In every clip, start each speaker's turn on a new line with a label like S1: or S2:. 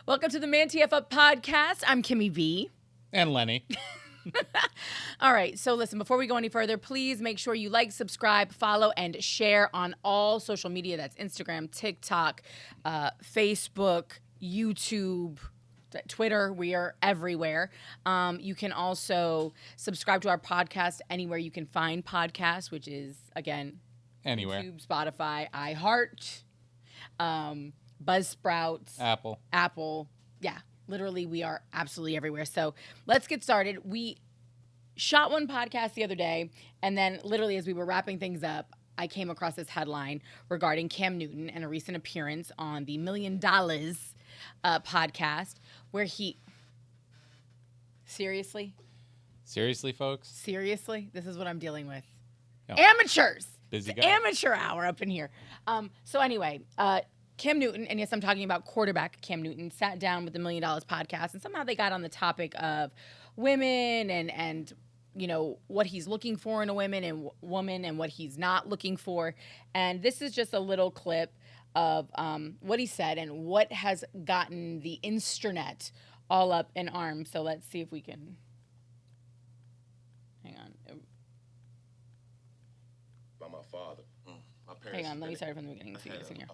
S1: Welcome to the ManTFup podcast. I'm KimmyB.
S2: And Lenny.
S1: All right, so listen, before we go any further, please make sure you like, subscribe, follow, and share on all social media. That's Instagram, TikTok, Facebook, YouTube, Twitter. We are everywhere. You can also subscribe to our podcast anywhere you can find podcasts, which is, again,
S2: Anywhere.
S1: YouTube, Spotify, iHeart, Buzzsprout, Apple. Yeah, literally, we are absolutely everywhere. So let's get started. We shot one podcast the other day, and then literally as we were wrapping things up, I came across this headline regarding Cam Newton and a recent appearance on the $1 Million podcast where he... Seriously,
S2: folks?
S1: Seriously? This is what I'm dealing with.
S2: Oh.
S1: Amateurs!
S2: Busy guy.
S1: Amateur hour up in here. So anyway, Cam Newton, and yes, I'm talking about quarterback Cam Newton, sat down with the $1 Million podcast, and somehow they got on the topic of women and you know, what he's looking for in a woman and what he's not looking for. And this is just a little clip of what he said and what has gotten the Insternet all up in arms. So let's see if we can... Hang on.
S3: By my father. My parents.
S1: Hang on, let me start from the beginning. So you guys can hear.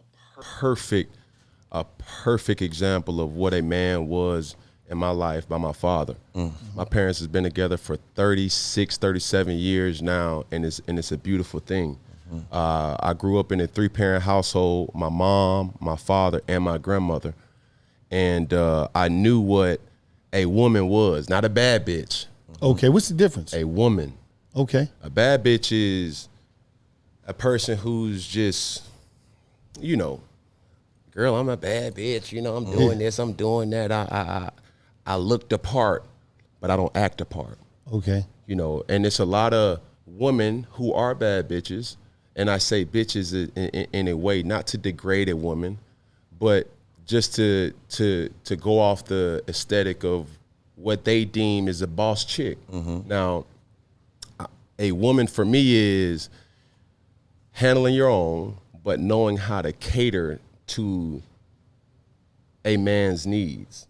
S3: A perfect example of what a man was in my life by my father. My parents has been together for 36, 37 years now, and it's a beautiful thing. I grew up in a 3-parent household, my mom, my father, and my grandmother. And I knew what a woman was, not a bad bitch.
S4: Okay, what's the difference?
S3: A woman.
S4: Okay.
S3: A bad bitch is a person who's just, you know, girl, I'm a bad bitch. You know, I'm doing this, I'm doing that. I look the part, but I don't act the part.
S4: Okay.
S3: You know, and it's a lot of women who are bad bitches. And I say bitches in a way, not to degrade a woman, but just to go off the aesthetic of what they deem is a boss chick. Now, a woman for me is handling your own, but knowing how to cater to a man's needs,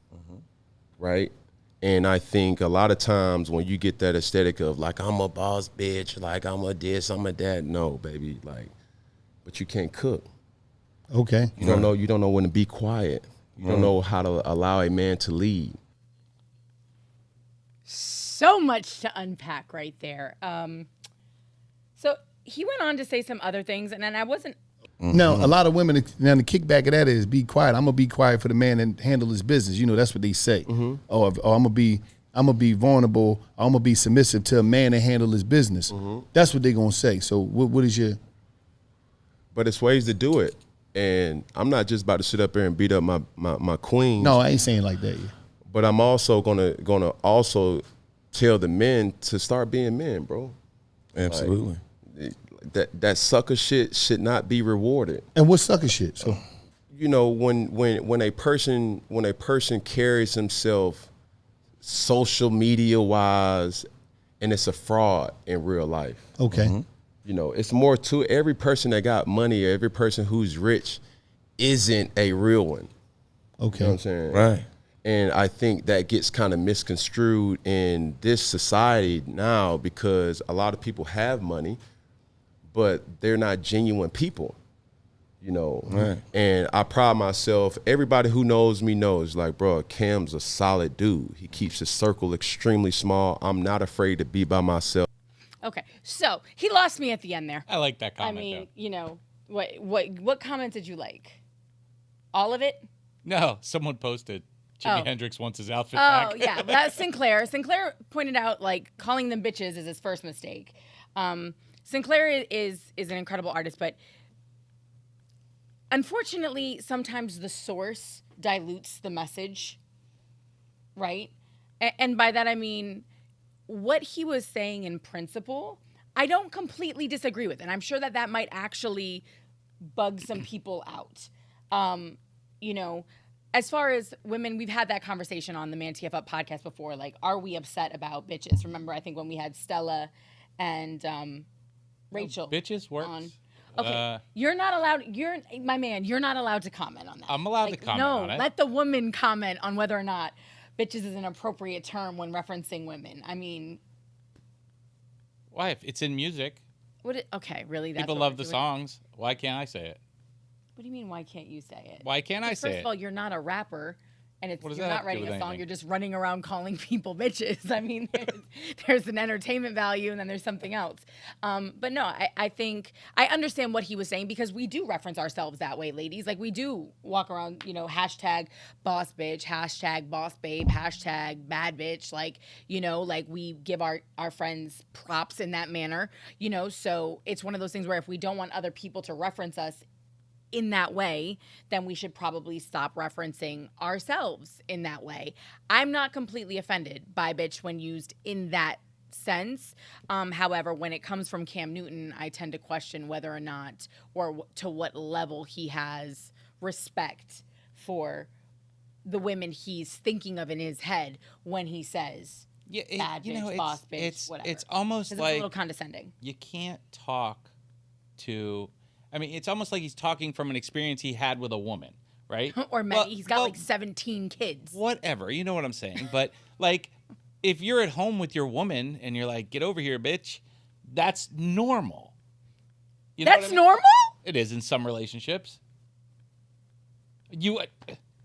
S3: right? And I think a lot of times when you get that aesthetic of like, I'm a boss bitch, like I'm a this, I'm a that, no, baby, like, but you can't cook.
S4: Okay.
S3: You don't know when to be quiet. You don't know how to allow a man to lead.
S1: So much to unpack right there. So he went on to say some other things, and then I wasn't...
S4: Now, a lot of women, now the kickback of that is be quiet. I'm going to be quiet for the man and handle his business. You know, that's what they say. Oh, I'm going to be vulnerable. I'm going to be submissive to a man and handle his business. That's what they're going to say. So what is your...
S3: But it's ways to do it. And I'm not just about to sit up there and beat up my queen.
S4: No, I ain't saying like that. Yeah.
S3: But I'm also gonna also tell the men to start being men, bro.
S5: Absolutely.
S3: Like, that sucker shit should not be rewarded.
S4: And what sucker shit? So,
S3: you know, when a person carries himself social media wise, and it's a fraud in real life.
S4: okay.
S3: You know, it's more to every person that got money, or every person who's rich isn't a real one.
S4: Okay.
S3: You know what I'm saying?
S5: Right.
S3: And I think that gets kind of misconstrued in this society now, because a lot of people have money, but they're not genuine people, you know?
S5: Right.
S3: And I pride myself, everybody who knows me knows, like, bro, Cam's a solid dude. He keeps his circle extremely small. I'm not afraid to be by myself.
S1: Okay, so he lost me at the end there.
S2: I like that
S1: I
S2: comment,
S1: mean, you know, what comment did you like? All of it?
S2: though. No, someone posted Jimi
S1: Oh.
S2: Hendrix wants his outfit
S1: Oh,
S2: back.
S1: yeah, that's Sinclair. Sinclair pointed out, like, calling them bitches is his first mistake. Sinclair is an incredible artist, but unfortunately, sometimes the source dilutes the message, right? And by that, I mean, what he was saying in principle, I don't completely disagree with. And I'm sure that might actually bug some people out. You know, as far as women, we've had that conversation on the ManTFup podcast before. Like, are we upset about bitches? Remember, I think when we had Stella and Rachel
S2: Bitches works.
S1: on. Okay, you're not allowed. You're my man. You're not allowed to comment on that.
S2: I'm allowed to comment on it.
S1: No, let the woman comment on whether or not bitches is an appropriate term when referencing women. I mean,
S2: Why? If it's in music,
S1: okay, really? That's
S2: people
S1: what
S2: love
S1: we're
S2: the
S1: doing?
S2: songs. Why can't I say it?
S1: What do you mean? Why can't you say it?
S2: Why can't I say
S1: First
S2: it?
S1: of all, you're not a rapper, and
S2: What does
S1: you're
S2: that have
S1: not
S2: to do
S1: writing
S2: with
S1: a song.
S2: anything?
S1: You're just running around calling people bitches. I mean, there's an entertainment value, and then there's something else. But no, I think I understand what he was saying because we do reference ourselves that way, ladies. Like we do walk around, hashtag boss bitch, hashtag boss babe, hashtag bad bitch. Like, like we give our friends props in that manner, So it's one of those things where if we don't want other people to reference us in that way, then we should probably stop referencing ourselves in that way. I'm not completely offended by bitch when used in that sense. However, when it comes from Cam Newton, I tend to question whether or not or to what level he has respect for the women he's thinking of in his head when he says bad bitch, boss bitch, whatever.
S2: It's almost
S1: it's
S2: like
S1: a little condescending.
S2: You can't talk to. I mean, it's almost like he's talking from an experience he had with a woman, right?
S1: Or many. He's got like 17 kids.
S2: Whatever. You know what I'm saying? But like, if you're at home with your woman and you're like, get over here, bitch, that's normal. You know
S1: That's
S2: what I mean?
S1: normal?
S2: It is in some relationships.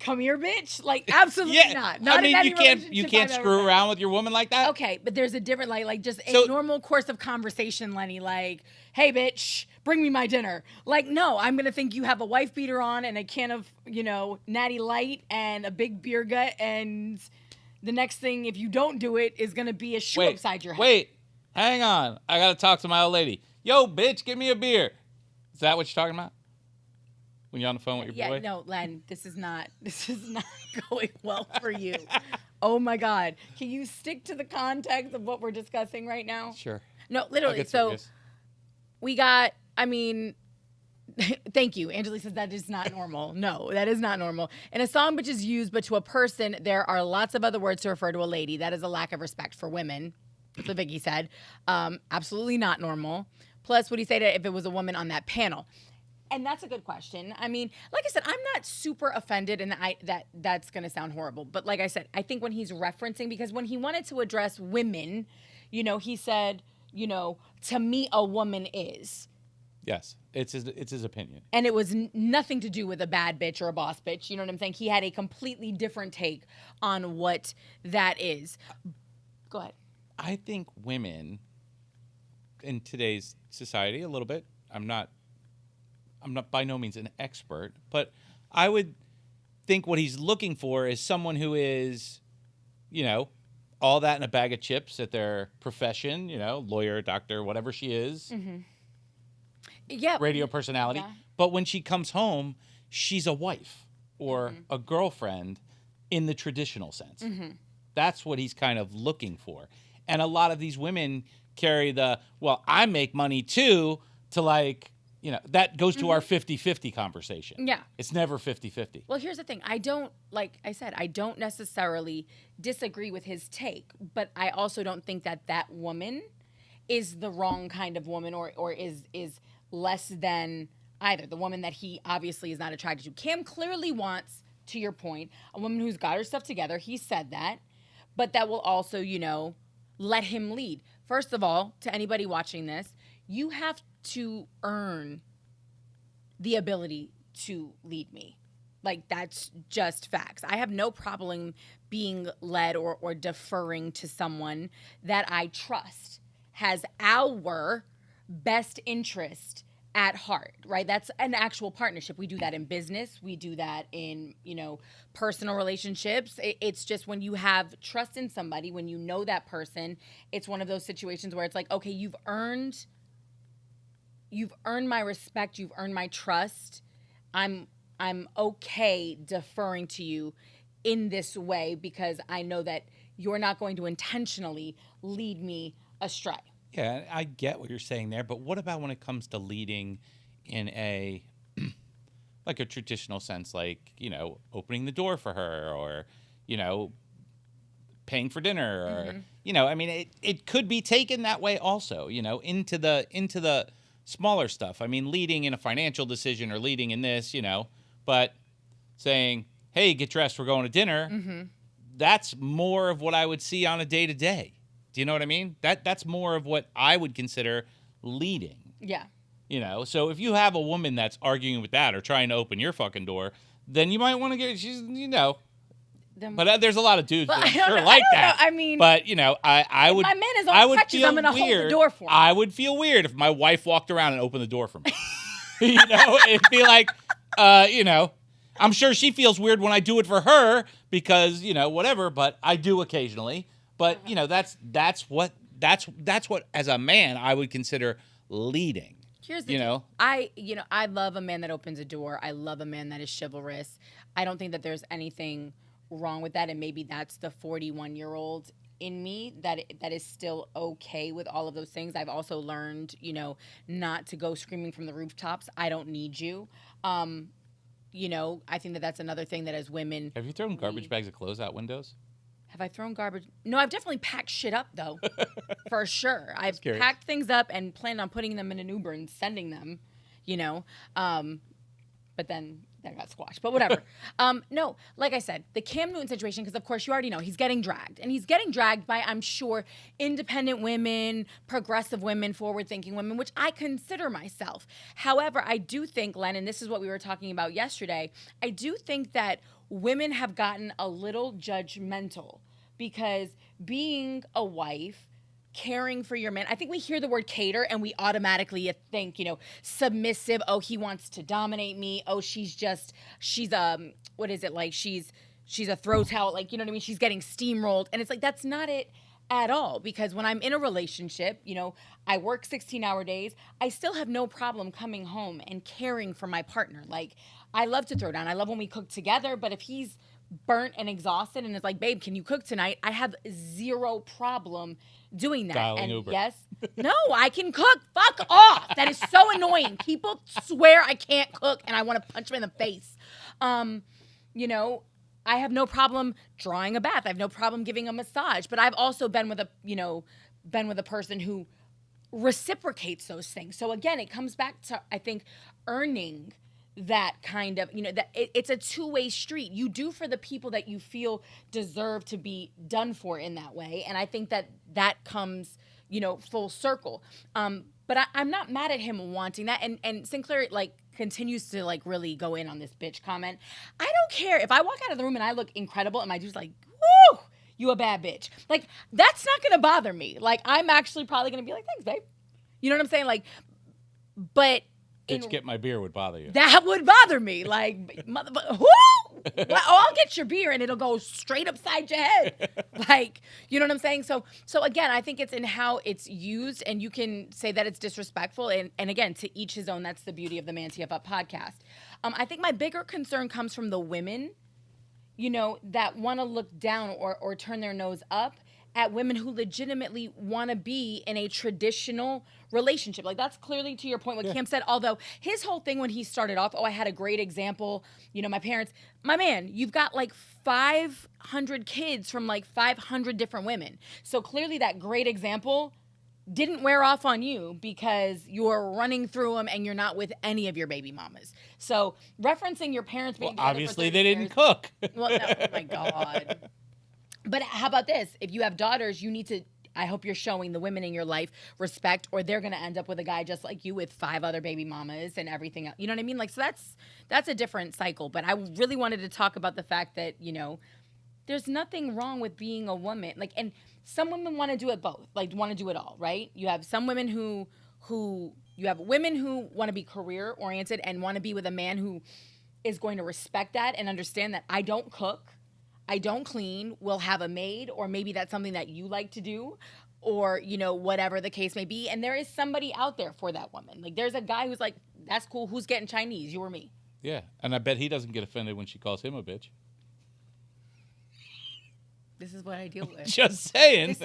S1: Come here, bitch. Like, absolutely not. Not
S2: I mean,
S1: in any
S2: you
S1: relationship
S2: can't
S1: I've ever
S2: screw
S1: been.
S2: around with your woman like that.
S1: Okay, but there's a different, like just a
S2: So-
S1: normal course of conversation, Lenny. Like, hey, bitch, bring me my dinner. Like, no, I'm going to think you have a wife beater on and a can of, Natty Light and a big beer gut. And the next thing, if you don't do it, is going to be a shoe upside your head.
S2: Wait, hang on. I got to talk to my old lady. Yo, bitch, give me a beer. Is that what you're talking about? When you're on the phone with your boy?
S1: Yeah, no, Len, this is not going well for you. Oh my God. Can you stick to the context of what we're discussing right now?
S2: Sure.
S1: No,
S2: I'll
S1: literally.
S2: get
S1: So
S2: serious.
S1: we got, thank you. Angela says that is not normal. No, that is not normal. In a song which is used, but to a person, there are lots of other words to refer to a lady. That is a lack of respect for women. That's what Vicky said. Absolutely not normal. Plus, would he say that if it was a woman on that panel? And that's a good question. I mean, like I said, I'm not super offended, and that's going to sound horrible. But like I said, I think when he's referencing, because when he wanted to address women, he said, to me, a woman is.
S2: Yes, it's his opinion.
S1: And it was nothing to do with a bad bitch or a boss bitch. You know what I'm saying? He had a completely different take on what that is. Go ahead.
S2: I think women in today's society, a little bit, I'm not by no means an expert, but I would think what he's looking for is someone who is, all that in a bag of chips at their profession, lawyer, doctor, whatever she is,
S1: Yeah.
S2: radio personality.
S1: Yeah.
S2: But when she comes home, she's a wife or a girlfriend in the traditional sense. That's what he's kind of looking for. And a lot of these women carry I make money too, to that goes to our 50-50 conversation.
S1: Yeah.
S2: It's never 50-50.
S1: Well, here's the thing. I don't necessarily disagree with his take, but I also don't think that woman is the wrong kind of woman or is less than either. The woman that he obviously is not attracted to. Cam clearly wants, to your point, a woman who's got her stuff together. He said that, but that will also, let him lead. First of all, to anybody watching this, you have to earn the ability to lead me. Like, that's just facts. I have no problem being led or deferring to someone that I trust has our best interest at heart, right? That's an actual partnership. We do that in business. We do that in, personal relationships. It's just when you have trust in somebody, when you know that person, it's one of those situations where it's like, okay, you've earned my respect, you've earned my trust. I'm okay deferring to you in this way because I know that you're not going to intentionally lead me astray.
S2: Yeah, I get what you're saying there, but what about when it comes to leading in a like a traditional sense, like, opening the door for her or, paying for dinner or, I mean, it could be taken that way also, into the smaller stuff. I mean, leading in a financial decision or leading in this, but saying, hey, get dressed, we're going to dinner, that's more of what I would see on a day-to-day. Do you know what I mean? That's more of what I would consider leading.
S1: Yeah.
S2: So if you have a woman that's arguing with that or trying to open your fucking door, then you might want to But there's a lot of dudes that I'm sure like that.
S1: I mean,
S2: but I would.
S1: My man is on crutches. I'm gonna hold the door for him.
S2: I would feel weird if my wife walked around and opened the door for me. It'd be like, I'm sure she feels weird when I do it for her because whatever. But I do occasionally. But that's what as a man I would consider leading.
S1: Here's the deal. I love a man that opens a door. I love a man that is chivalrous. I don't think that there's anything wrong with that, and maybe that's the 41-year-old in me that is still okay with all of those things. I've also learned, not to go screaming from the rooftops, I don't need you. I think that that's another thing that as women.
S2: Have you thrown garbage bags of clothes out windows?
S1: Have I thrown garbage? No, I've definitely packed shit up though, for sure. I've packed things up and planned on putting them in an Uber and sending them, but then that got squashed, but whatever. No, like I said, the Cam Newton situation, because of course you already know he's getting dragged, and he's getting dragged by, I'm sure, independent women, progressive women, forward-thinking women, which I consider myself. However, I do think, Len, and this is what we were talking about yesterday, I do think that women have gotten a little judgmental because being a wife, caring for your man. I think we hear the word cater and we automatically think, submissive. Oh, he wants to dominate me. Oh, she's what is it? Like she's a throw towel. Like, you know what I mean? She's getting steamrolled. And it's like, that's not it at all. Because when I'm in a relationship, I work 16-hour days. I still have no problem coming home and caring for my partner. Like, I love to throw down. I love when we cook together. But if he's burnt and exhausted and it's like, babe, can you cook tonight? I have zero problem doing that.
S2: Dialing
S1: and
S2: Uber.
S1: Yes, no, I can cook. Fuck off. That is so annoying. People swear I can't cook and I want to punch them in the face. I have no problem drawing a bath. I have no problem giving a massage. But I've also been with a person who reciprocates those things. So again, it comes back to, I think, earning that kind of, that it's a two-way street. You do for the people that you feel deserve to be done for in that way. And I think that comes, full circle. But I'm not mad at him wanting that. And Sinclair, continues to, really go in on this bitch comment. I don't care. If I walk out of the room and I look incredible and my dude's like, woo, you a bad bitch. That's not going to bother me. I'm actually probably going to be like, thanks, babe. You know what I'm saying? But
S2: Bitch, get my beer would bother you.
S1: That would bother me. Motherfucker, who? I'll get your beer and it'll go straight upside your head. You know what I'm saying? So again, I think it's in how it's used, and you can say that it's disrespectful. And again, to each his own. That's the beauty of the ManTFup podcast. I think my bigger concern comes from the women, that want to look down or turn their nose up at women who legitimately want to be in a traditional relationship. That's clearly to your point what Cam said, although his whole thing when he started off, I had a great example. My parents, my man, you've got 500 kids from 500 different women. So clearly that great example didn't wear off on you because you're running through them and you're not with any of your baby mamas. So referencing your parents being
S2: together obviously for 30 they didn't cook.
S1: Well, no, oh my God. But how about this? If you have daughters, you need to, I hope you're showing the women in your life respect, or they're going to end up with a guy just like you with 5 other baby mamas and everything else. You know what I mean? So that's a different cycle. But I really wanted to talk about the fact that, there's nothing wrong with being a woman. And some women want to do it both, want to do it all, right? You have some women who you have women who want to be career oriented and want to be with a man who is going to respect that and understand that I don't cook, I don't clean, we'll have a maid, or maybe that's something that you like to do, or, whatever the case may be. And there is somebody out there for that woman. There's a guy who's like, that's cool. Who's getting Chinese? You or me?
S2: Yeah. And I bet he doesn't get offended when she calls him a bitch.
S1: This is what I deal with.
S2: Just saying.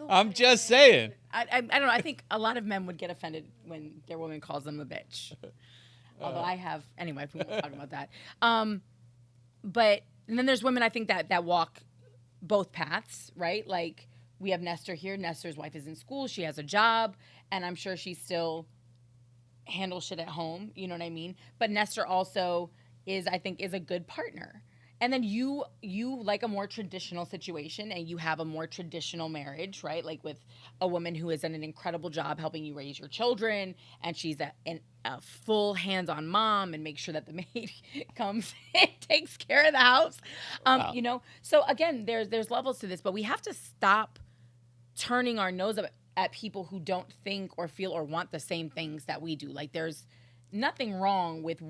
S2: I'm just saying.
S1: I don't know. I think a lot of men would get offended when their woman calls them a bitch. Although I have, anyway, we won't talk about that. But and then there's women, I think, that walk both paths, right? We have Nestor here. Nestor's wife is in school. She has a job. And I'm sure she's still, handle shit at home, you know what I mean? But Nestor also is, I think, is a good partner. And then you like a more traditional situation, and you have a more traditional marriage, right? Like with a woman who has done an incredible job helping you raise your children, and she's a full hands-on mom and makes sure that the maid comes and takes care of the house.
S2: Wow.
S1: You know, so again, there's levels to this, but we have to stop turning our nose up at people who don't think or feel or want the same things that we do. Like there's nothing wrong with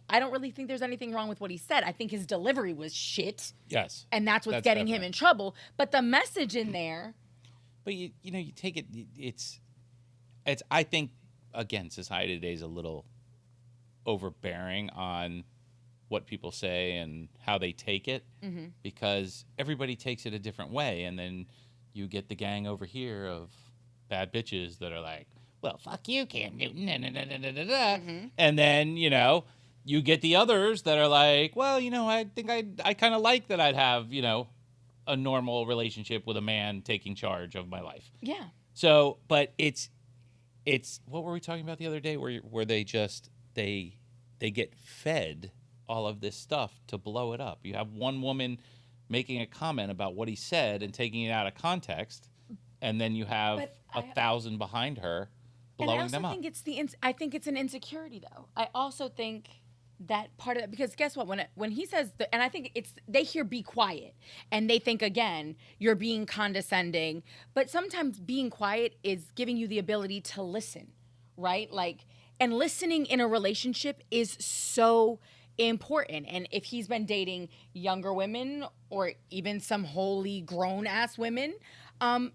S1: I don't really think there's anything wrong with what he said. I think his delivery was shit.
S2: Yes.
S1: And that's what's getting him in trouble. But the message in there.
S2: But you know, you take it, it's, I think, again, society today is a little overbearing on what people say and how they take it, because everybody takes it a different way. And then you get the gang over here of bad bitches that are like, well, fuck you, Cam Newton, and then, you know, you get the others that are like, well, you know, I think I kind of like that I'd have, you know, a normal relationship with a man taking charge of my life.
S1: Yeah.
S2: So, but it's what were we talking about the other day where they just they get fed all of this stuff to blow it up. You have one woman making a comment about what he said and taking it out of context, and then you have 1,000 behind her blowing them up.
S1: I think it's an insecurity, though. I also think that part of it, because guess what? When he says, and I think they hear "be quiet," and they think, again, you're being condescending. But sometimes being quiet is giving you the ability to listen, right? Like, and listening in a relationship is so important. And if he's been dating younger women or even some wholly grown ass women,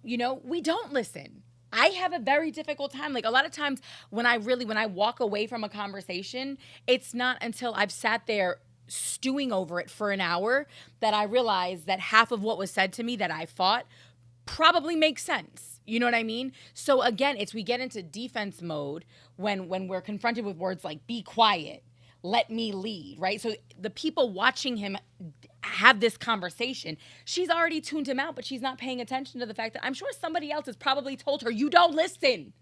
S1: you know, we don't listen. I have a very difficult time. Like a lot of times when I walk away from a conversation, it's not until I've sat there stewing over it for an hour that I realize that half of what was said to me that I fought probably makes sense. You know what I mean? So again, we get into defense mode when we're confronted with words like "be quiet," "let me lead," right? So the people watching him have this conversation, she's already tuned him out, but she's not paying attention to the fact that I'm sure somebody else has probably told her, you don't listen.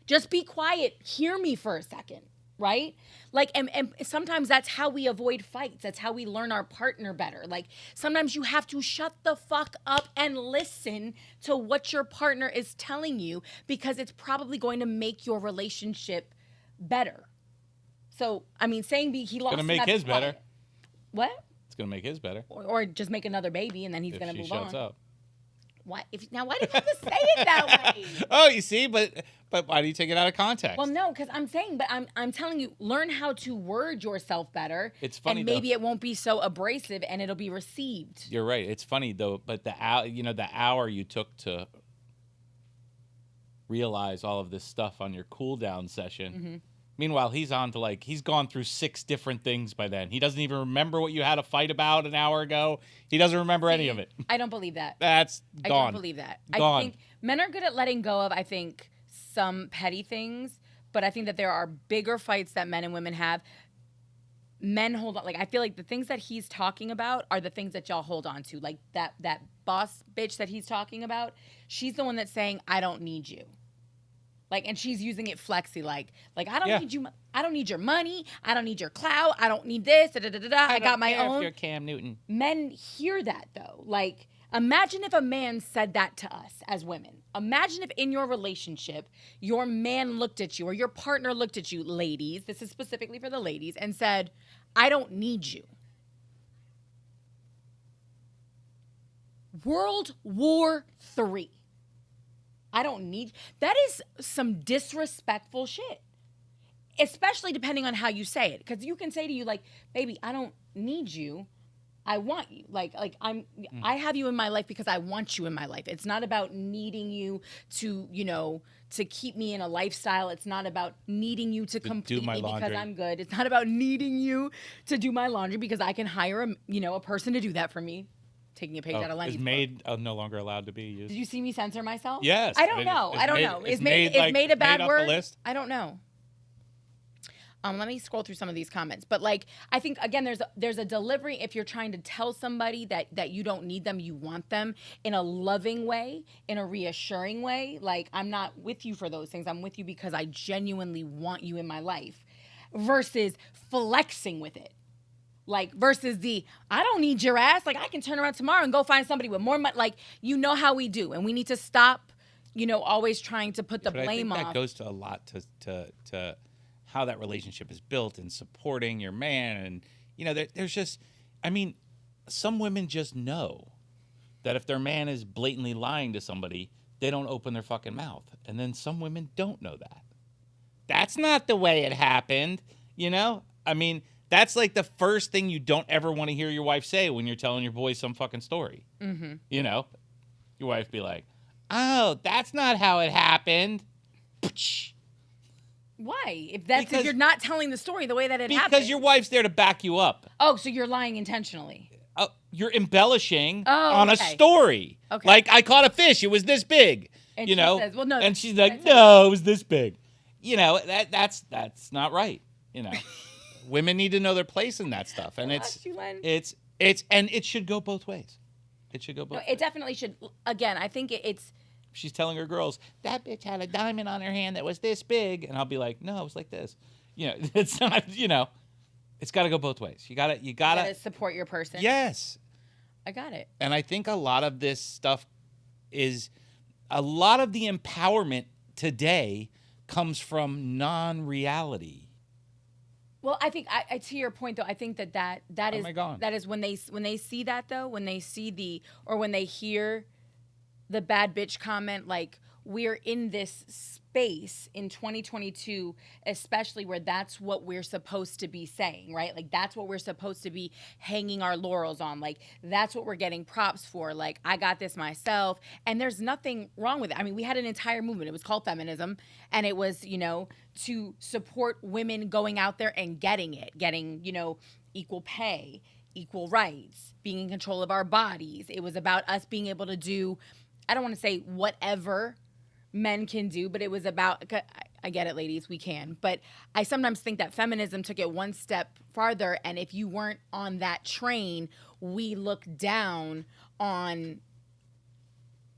S1: Just be quiet. Hear me for a second, right? Like, and sometimes that's how we avoid fights. That's how we learn our partner better. Like, sometimes you have to shut the fuck up and listen to what your partner is telling you, because it's probably going to make your relationship better. So, I mean, saying he lost.
S2: Gonna make his better.
S1: What?
S2: It's gonna make his better.
S1: Or just make another baby, and then he's gonna move on.
S2: If she shuts up.
S1: Why? Why do you have to say it that way?
S2: Oh, you see, but why do you take it out of context?
S1: Well, no, because I'm saying, but I'm telling you, learn how to word yourself better.
S2: It's funny,
S1: and maybe it won't be so abrasive, and it'll be received.
S2: You're right. It's funny though, but the hour you took to realize all of this stuff on your cool down session. Mm-hmm. Meanwhile, he's on to he's gone through 6 different things by then. He doesn't even remember what you had a fight about an hour ago. He doesn't remember any of it.
S1: I don't believe that.
S2: That's gone.
S1: I don't believe that.
S2: Gone.
S1: I think men are good at letting go of, I think, some petty things, but I think that there are bigger fights that men and women have. Men hold on. Like, I feel like the things that he's talking about are the things that y'all hold on to. Like that boss bitch that he's talking about, she's the one that's saying, I don't need you. Like, and she's using it flexy, like I don't need you. I don't need your money. I don't need your clout. I don't need this. I got my own.
S2: If you're Cam Newton.
S1: Men hear that though. Like, imagine if a man said that to us as women. Imagine if in your relationship, your man looked at you or your partner looked at you, ladies. This is specifically for the ladies, and said, "I don't need you." World War III. I don't need. That is some disrespectful shit. Especially depending on how you say it. Because you can say to you, like, baby, I don't need you. I want you. I have you in my life because I want you in my life. It's not about needing you to, to keep me in a lifestyle. It's not about needing you to complete me because I'm good. It's not about needing you to do my laundry because I can hire a person to do that for me. Taking a page out of Lenny's
S2: book. Is maid no longer allowed to be used?
S1: Did you see me censor myself?
S2: Yes.
S1: I don't know. Is made a bad word? I don't know. Let me scroll through some of these comments. But like, I think again, there's a delivery. If you're trying to tell somebody that you don't need them, you want them in a loving way, in a reassuring way. Like, I'm not with you for those things. I'm with you because I genuinely want you in my life, versus flexing with it. Like, versus I don't need your ass. Like, I can turn around tomorrow and go find somebody with more money. Like, you know how we do, and we need to stop, always trying to put the blame
S2: I think
S1: off.
S2: that goes to a lot to how that relationship is built and supporting your man. And, there's just, I mean, some women just know that if their man is blatantly lying to somebody, they don't open their fucking mouth. And then some women don't know that. That's not the way it happened, I mean, that's like the first thing you don't ever want to hear your wife say when you're telling your boys some fucking story. Mm-hmm. Your wife be like, oh, that's not how it happened.
S1: Why? If you're not telling the story the way that it happened.
S2: Because your wife's there to back you up.
S1: Oh, so you're lying intentionally.
S2: You're embellishing on a story.
S1: Okay.
S2: Like, I caught a fish. It was this big.
S1: And she says, well, no.
S2: And she's like, no, it was this big. That's not right. Women need to know their place in that stuff. And and it should go both ways. It should go both ways.
S1: It definitely should. Again, I think it's.
S2: She's telling her girls, that bitch had a diamond on her hand that was this big. And I'll be like, no, it was like this. It's not, it's got to go both ways. You got to
S1: support your person.
S2: Yes.
S1: I got it.
S2: And I think a lot of this stuff a lot of the empowerment today comes from non-reality.
S1: Well, I think to your point though, I think that is that is when they see that though, when they see when they hear the bad bitch comment, like, we're in this space in 2022, especially where that's what we're supposed to be saying, right? Like, that's what we're supposed to be hanging our laurels on. Like, that's what we're getting props for. Like, I got this myself. And there's nothing wrong with it. I mean, we had an entire movement. It was called feminism. And it was, to support women going out there and getting equal pay, equal rights, being in control of our bodies. It was about us being able to do, I don't want to say whatever men can do, but it was about, I get it, ladies, we can. But I sometimes think that feminism took it one step farther. And if you weren't on that train, we look down on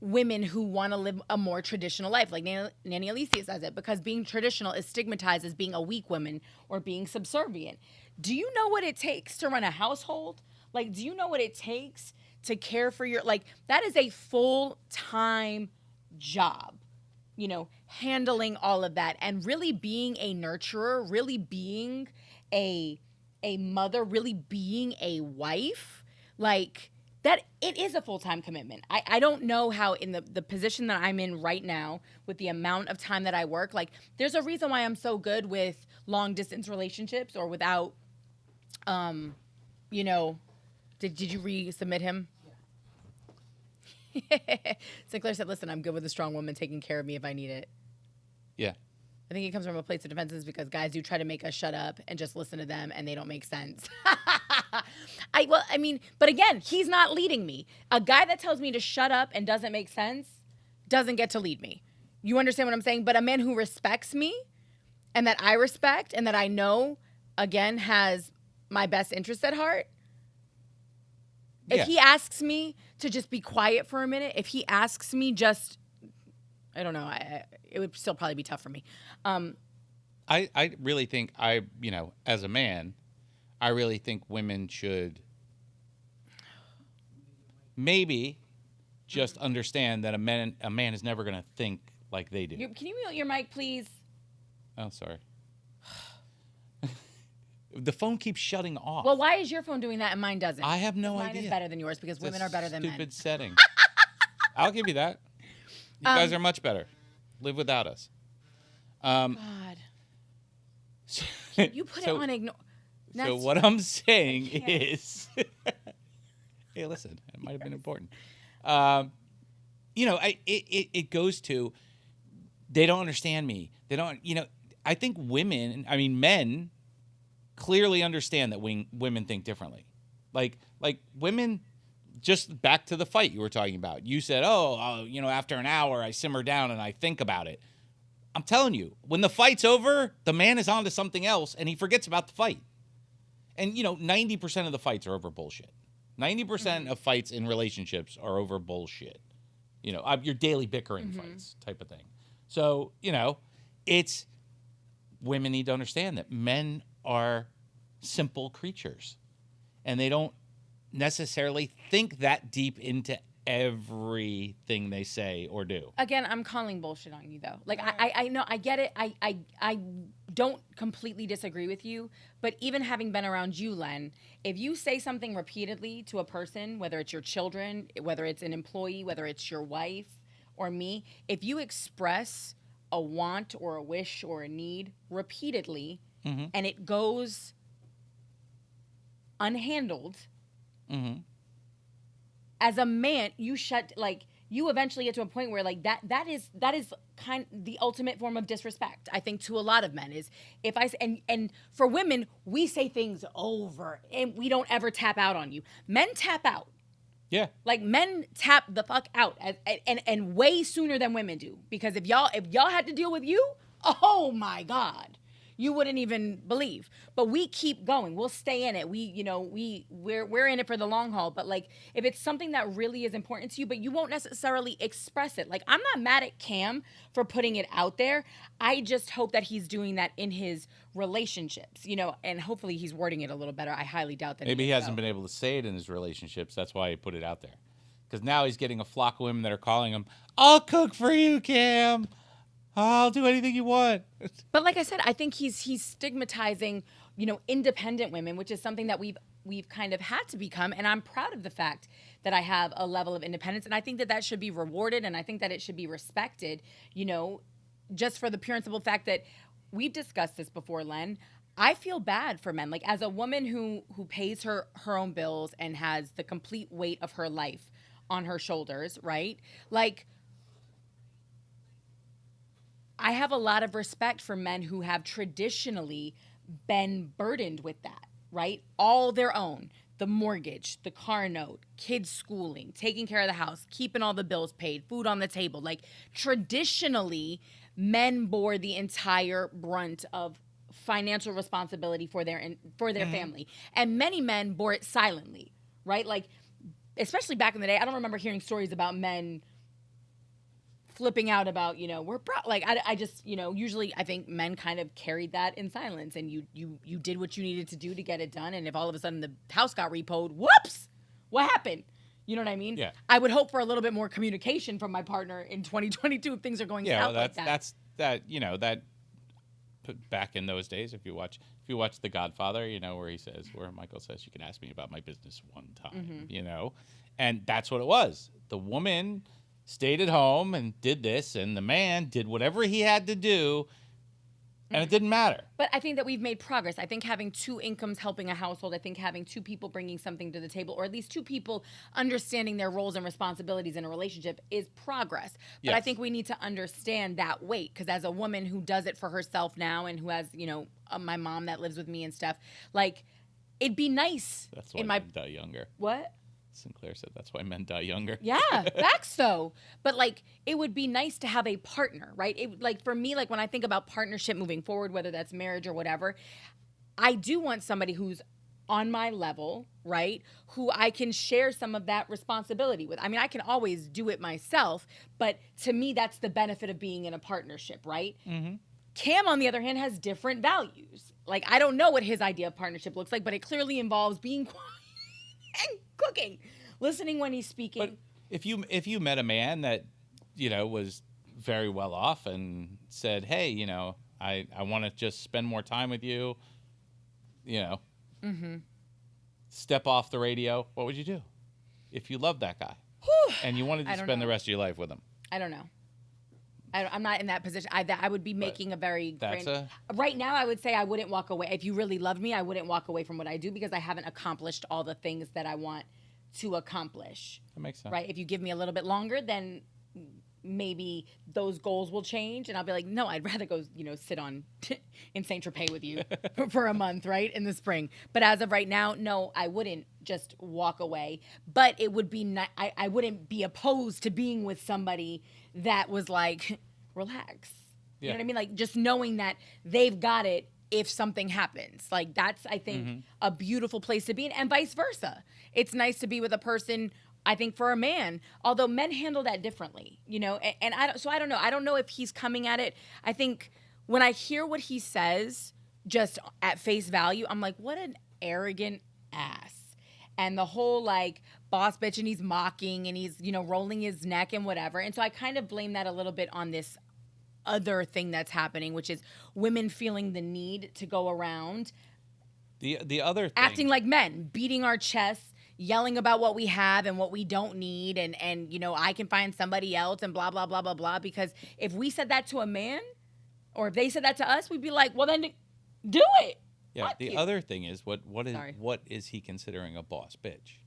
S1: women who want to live a more traditional life. Like Nanny Alicia says it, because being traditional is stigmatized as being a weak woman or being subservient. Do you know what it takes to run a household? Like, do you know what it takes to care for that is a full-time job, handling all of that and really being a nurturer, really being a mother, really being a wife, like that. It is a full-time commitment. I don't know how in the position that I'm in right now with the amount of time that I work, like there's a reason why I'm so good with long distance relationships or without, did you resubmit him? Sinclair said, listen, I'm good with a strong woman taking care of me if I need it.
S2: Yeah.
S1: I think it comes from a place of defense because guys do try to make us shut up and just listen to them and they don't make sense. But again, he's not leading me. A guy that tells me to shut up and doesn't make sense doesn't get to lead me. You understand what I'm saying? But a man who respects me and that I respect and that I know, again, has my best interest at heart. If he asks me to just be quiet for a minute, if he asks me just, I don't know, it would still probably be tough for me.
S2: I really think as a man, I really think women should maybe just understand that a man is never going to think like they do.
S1: Can you mute your mic, please?
S2: Oh, sorry. The phone keeps shutting off.
S1: Well, why is your phone doing that and mine doesn't?
S2: I have no idea.
S1: Mine is better than yours because women are better than men.
S2: Stupid setting. I'll give you that. You guys are much better. Live without us.
S1: God. You put it on ignore.
S2: So what I'm saying is, hey, listen, it might have been important. It goes to, they don't understand me. They don't, I think men clearly understand that women think differently. Like women, just back to the fight you were talking about. You said, after an hour I simmer down and I think about it. I'm telling you, when the fight's over, the man is on to something else, and he forgets about the fight. And, 90% of the fights are over bullshit. 90% of fights in relationships are over bullshit. Your daily bickering fights type of thing. So, it's women need to understand that men are simple creatures, and they don't necessarily think that deep into everything they say or do.
S1: Again, I'm calling bullshit on you though. Like I know, I get it. I don't completely disagree with you, but even having been around you, Len, if you say something repeatedly to a person, whether it's your children, whether it's an employee, whether it's your wife or me, if you express a want or a wish or a need repeatedly and it goes unhandled, as a man, you eventually get to a point where that is kind of the ultimate form of disrespect. I think to a lot of men is if I and for women, we say things over and we don't ever tap out on you. Men tap out.
S2: Yeah.
S1: Like men tap the fuck out and way sooner than women do, because if y'all had to deal with you, oh my God, you wouldn't even believe. But we keep going. We'll stay in it. We're in it for the long haul. But like, if it's something that really is important to you, but you won't necessarily express it. Like, I'm not mad at Cam for putting it out there. I just hope that he's doing that in his relationships, and hopefully he's wording it a little better. I highly doubt that.
S2: Maybe he hasn't been able to say it in his relationships. That's why he put it out there. Because now he's getting a flock of women that are calling him, "I'll cook for you, Cam. I'll do anything you want."
S1: But like I said, I think he's stigmatizing, independent women, which is something that we've kind of had to become. And I'm proud of the fact that I have a level of independence. And I think that should be rewarded. And I think that it should be respected, just for the pure and simple fact that we've discussed this before, Len. I feel bad for men. Like, as a woman who pays her own bills and has the complete weight of her life on her shoulders, right? Like, I have a lot of respect for men who have traditionally been burdened with that, right? All their own. The mortgage, the car note, kids' schooling, taking care of the house, keeping all the bills paid, food on the table. Like, traditionally, men bore the entire brunt of financial responsibility for their family. And many men bore it silently, right? Like, especially back in the day, I don't remember hearing stories about men flipping out about, I just, usually I think men kind of carried that in silence, and you did what you needed to do to get it done. And if all of a sudden the house got repoed, whoops, what happened? You know what I mean?
S2: Yeah.
S1: I would hope for a little bit more communication from my partner in 2022 if things are going south like that.
S2: That back in those days, if you watch The Godfather, where Michael says, "You can ask me about my business one time," and that's what it was. The woman stayed at home and did this, and the man did whatever he had to do, and it didn't matter.
S1: But I think that we've made progress. I think having two incomes helping a household, I think having two people bringing something to the table, or at least two people understanding their roles and responsibilities in a relationship, is progress. But
S2: Yes.
S1: I think we need to understand that weight, because as a woman who does it for herself now and who has, my mom that lives with me and stuff, like, it'd be nice.
S2: That's why men die younger.
S1: What?
S2: Sinclair said that's why men die younger.
S1: Yeah, facts though. But like, it would be nice to have a partner, right? For me, like, when I think about partnership moving forward, whether that's marriage or whatever, I do want somebody who's on my level, right? Who I can share some of that responsibility with. I mean, I can always do it myself, but to me, that's the benefit of being in a partnership, right? Mm-hmm. Cam, on the other hand, has different values. Like, I don't know what his idea of partnership looks like, but it clearly involves being quiet and cooking, listening when he's speaking.
S2: But if you met a man that, was very well off and said, "Hey, I want to just spend more time with you, step off the radio," what would you do? If you loved that guy and you wanted to spend the rest of your life with him?
S1: I don't know. I'm not in that position. I would be making a very right now, I would say I wouldn't walk away. If you really loved me, I wouldn't walk away from what I do, because I haven't accomplished all the things that I want to accomplish.
S2: That makes sense.
S1: Right? If you give me a little bit longer, then maybe those goals will change, and I'll be like, no, I'd rather go, sit on in Saint Tropez with you for a month, right, in the spring. But as of right now, no, I wouldn't just walk away. But it would be I wouldn't be opposed to being with somebody that was like, relax. You know what I mean? Like just knowing that they've got it if something happens. Like that's, I think, a beautiful place to be in, and vice versa. It's nice to be with a person, I think, for a man, although men handle that differently, you know? And I don't know. I don't know if he's coming at it. I think when I hear what he says just at face value, I'm like, what an arrogant ass. And the whole like boss bitch, and he's mocking and he's, you know, rolling his neck and whatever. And so I kind of blame that a little bit on this other thing that's happening, which is women feeling the need to go around
S2: the other thing,
S1: acting like men, beating our chests, yelling about what we have and what we don't need, and you know, I can find somebody else and blah blah blah blah blah. Because if we said that to a man, or if they said that to us, we'd be like, well then do it.
S2: Yeah.
S1: Fuck
S2: The
S1: you.
S2: other thing is what
S1: Sorry.
S2: is he considering a boss bitch?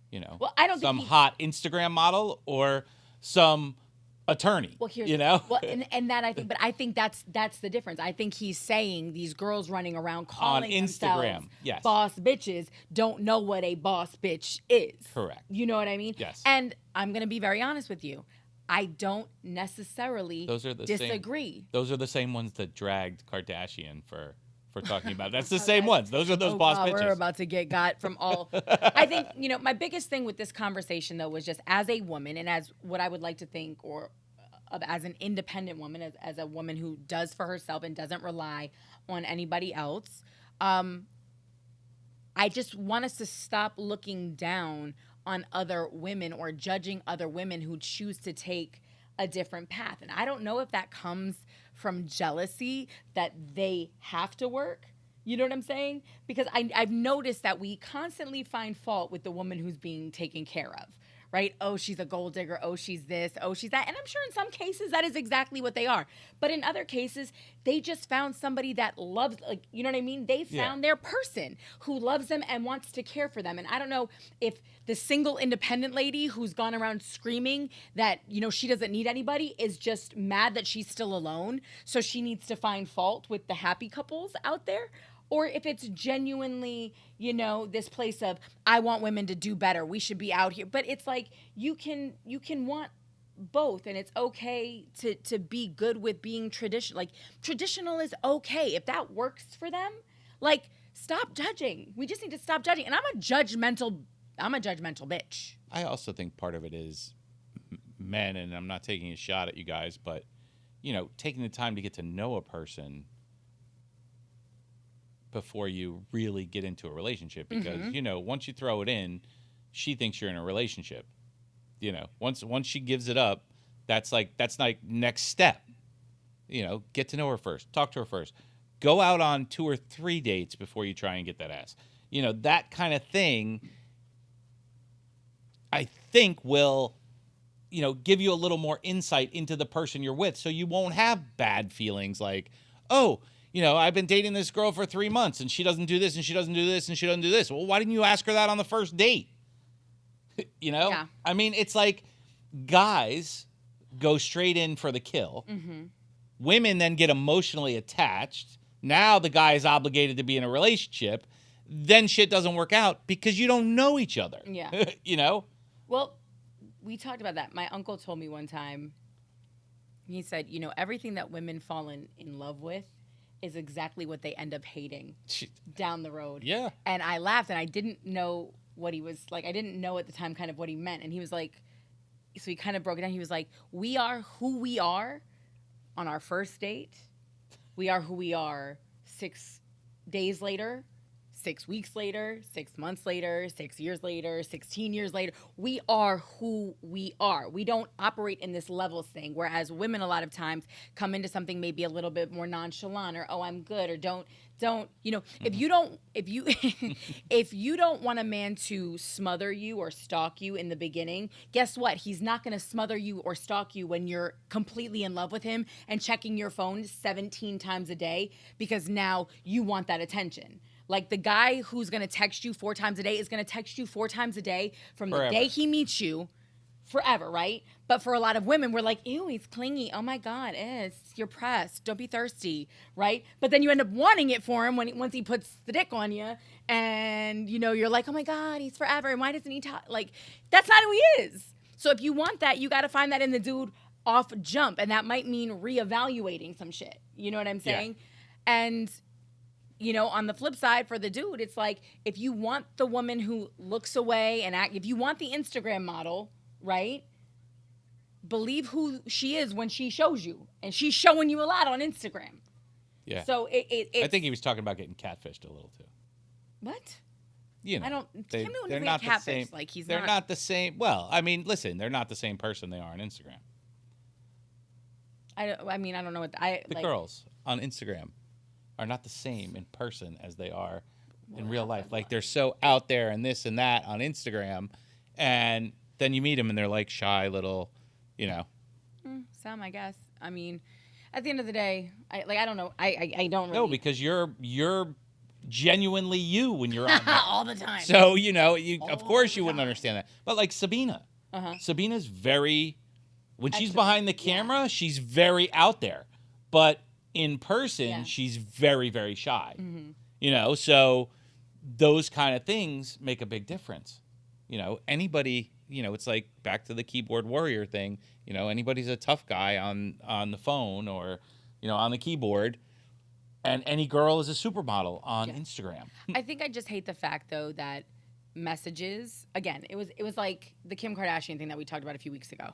S2: You know,
S1: Well, I don't think
S2: some
S1: he-
S2: hot Instagram model or some attorney.
S1: Well, here's
S2: you know,
S1: well, and that I think, but I think that's the difference. I think he's saying these girls running around calling
S2: Instagram,
S1: themselves
S2: yes.
S1: boss bitches don't know what a boss bitch is.
S2: Correct.
S1: You know what I mean?
S2: Yes.
S1: And I'm gonna be very honest with you. I don't necessarily
S2: Those are the
S1: disagree.
S2: Those are the same ones that dragged Kardashian for talking about. That's the same ones. Those are those
S1: Oh,
S2: boss
S1: God,
S2: bitches.
S1: we're about to get got from all. I think, you know, my biggest thing with this conversation, though, was just as a woman and as what I would like to think, or as an independent woman, as a woman who does for herself and doesn't rely on anybody else, I just want us to stop looking down on other women or judging other women who choose to take a different path. And I don't know if that comes from jealousy that they have to work. You know what I'm saying? Because I've noticed that we constantly find fault with the woman who's being taken care of, right? Oh, she's a gold digger. Oh, she's this. Oh, she's that. And I'm sure in some cases that is exactly what they are. But in other cases, they just found somebody that loves, like, you know what I mean? They found their person who loves them and wants to care for them. And I don't know if the single independent lady who's gone around screaming that, you know, she doesn't need anybody is just mad that she's still alone. So she needs to find fault with the happy couples out there. Or if it's genuinely, you know, this place of, I want women to do better. We should be out here. But it's like, you can want both, and it's okay to be good with being traditional. Like, traditional is okay. If that works for them, like, stop judging. We just need to stop judging. And I'm a judgmental bitch.
S2: I also think part of it is men, and I'm not taking a shot at you guys, but, you know, taking the time to get to know a person before you really get into a relationship, because you know, once you throw it in, she thinks you're in a relationship. You know, once she gives it up, that's like next step. You know, get to know her first, talk to her first, go out on 2 or 3 dates before you try and get that ass. You know, that kind of thing, I think will, you know, give you a little more insight into the person you're with, so you won't have bad feelings like, oh, you know, I've been dating this girl for 3 months and she doesn't do this and she doesn't do this and she doesn't do this. Well, why didn't you ask her that on the first date? You know?
S1: Yeah.
S2: I mean, it's like guys go straight in for the kill. Women then get emotionally attached. Now the guy is obligated to be in a relationship. Then shit doesn't work out because you don't know each other.
S1: Yeah.
S2: You know?
S1: Well, we talked about that. My uncle told me one time, he said, you know, everything that women fall in love with is exactly what they end up hating down the road.
S2: Yeah.
S1: And I laughed, and I didn't know what he was like. I didn't know at the time kind of what he meant. And he was like, so he kind of broke it down. He was like, we are who we are on our first date. We are who we are 6 days later, 6 weeks later, 6 months later, 6 years later, 16 years later. We are who we are. We don't operate in this levels thing, whereas women a lot of times come into something maybe a little bit more nonchalant, or, oh, I'm good, or don't, you know, if you don't want a man to smother you or stalk you in the beginning, guess what? He's not going to smother you or stalk you when you're completely in love with him and checking your phone 17 times a day because now you want that attention. Like, the guy who's going to text you 4 times a day is going to text you 4 times a day from
S2: Forever.
S1: the day he meets you forever, right? But for a lot of women, we're like, ew, he's clingy. Oh my God, you're pressed. Don't be thirsty, right? But then you end up wanting it for him once he puts the dick on you, and you know, you're like, oh my God, he's forever. And why doesn't he talk? Like, that's not who he is. So if you want that, you got to find that in the dude off jump, and that might mean reevaluating some shit. You know what I'm saying? And on the flip side for the dude, it's like, if you want the woman who looks away and if you want the Instagram model, right? Believe who she is when she shows you, and she's showing you a lot on Instagram.
S2: Yeah.
S1: So
S2: I think he was talking about getting catfished a little too.
S1: What?
S2: I
S1: don't.
S2: They're
S1: not
S2: not
S1: catfish.
S2: the same.
S1: Like he's
S2: they're
S1: not.
S2: not the same. Well, I mean, listen, they're not the same person they are on Instagram.
S1: I don't know what
S2: The girls on Instagram are not the same in person as they are in real life. Like, they're so out there and this and that on Instagram, and then you meet them and they're like shy little,
S1: Some, I guess. I mean, at the end of the day, I don't know. I don't really.
S2: No, because you're genuinely you when you're on there.
S1: all the time.
S2: So, of course you wouldn't understand that. But like Sabina.
S1: Uh-huh.
S2: Sabina's very, when she's behind the camera, she's very out there. But in person, she's very, very shy.
S1: Mm-hmm.
S2: So those kind of things make a big difference. Anybody, it's like back to the keyboard warrior thing. Anybody's a tough guy on the phone or, on the keyboard. And any girl is a supermodel on Instagram.
S1: I think I just hate the fact, though, that messages, again, it was like the Kim Kardashian thing that we talked about a few weeks ago.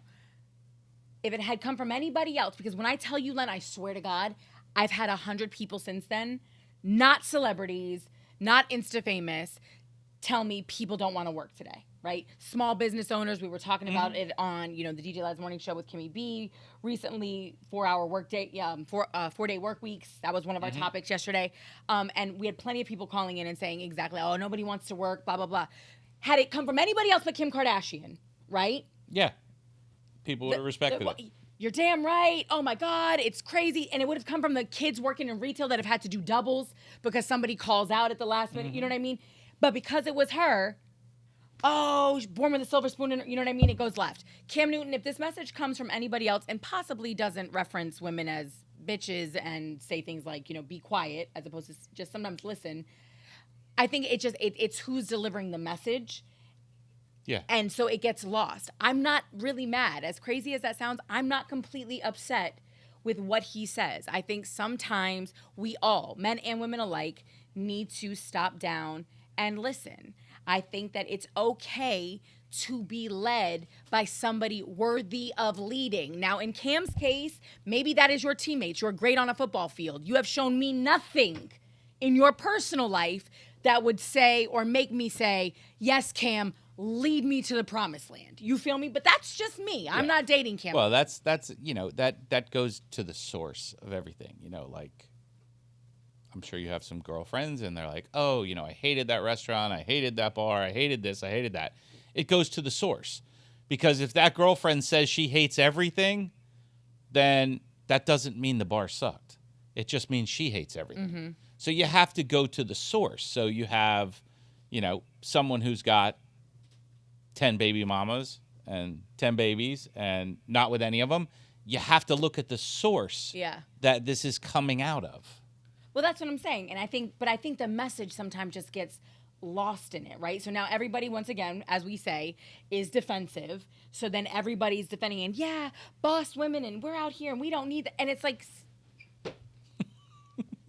S1: If it had come from anybody else, because when I tell you, Len, I swear to God, I've had 100 people since then, not celebrities, not Insta famous, tell me people don't want to work today, right? Small business owners, we were talking about it on, the DJ Live's morning show with KimmyB recently, 4-hour workday, 4-day work weeks. That was one of our topics yesterday. And we had plenty of people calling in and saying exactly, oh, nobody wants to work, blah, blah, blah. Had it come from anybody else but Kim Kardashian, right?
S2: Yeah. People would have respected it.
S1: You're damn right. Oh my God, it's crazy. And it would have come from the kids working in retail that have had to do doubles because somebody calls out at the last minute. You know what I mean? But because it was her, born with a silver spoon, you know what I mean? It goes left. Cam Newton, if this message comes from anybody else and possibly doesn't reference women as bitches and say things like, be quiet as opposed to just sometimes listen, I think it's who's delivering the message.
S2: Yeah.
S1: And so it gets lost. I'm not really mad. As crazy as that sounds, I'm not completely upset with what he says. I think sometimes we all, men and women alike, need to stop down and listen. I think that it's okay to be led by somebody worthy of leading. Now, in Cam's case, maybe that is your teammates. You're great on a football field. You have shown me nothing in your personal life that would say or make me say, yes, Cam, lead me to the promised land. You feel me? But that's just me. I'm not dating Cam.
S2: Well, that's that goes to the source of everything. Like, I'm sure you have some girlfriends and they're like, oh, I hated that restaurant. I hated that bar. I hated this. I hated that. It goes to the source. Because if that girlfriend says she hates everything, then that doesn't mean the bar sucked. It just means she hates everything. Mm-hmm. So you have to go to the source. So you have, someone who's got 10 baby mamas and 10 babies and not with any of them. You have to look at the source that this is coming out of.
S1: Well, that's what I'm saying. And I think the message sometimes just gets lost in it, right? So now everybody, once again, as we say, is defensive. So then everybody's defending and boss women and we're out here and we don't need that. And it's like,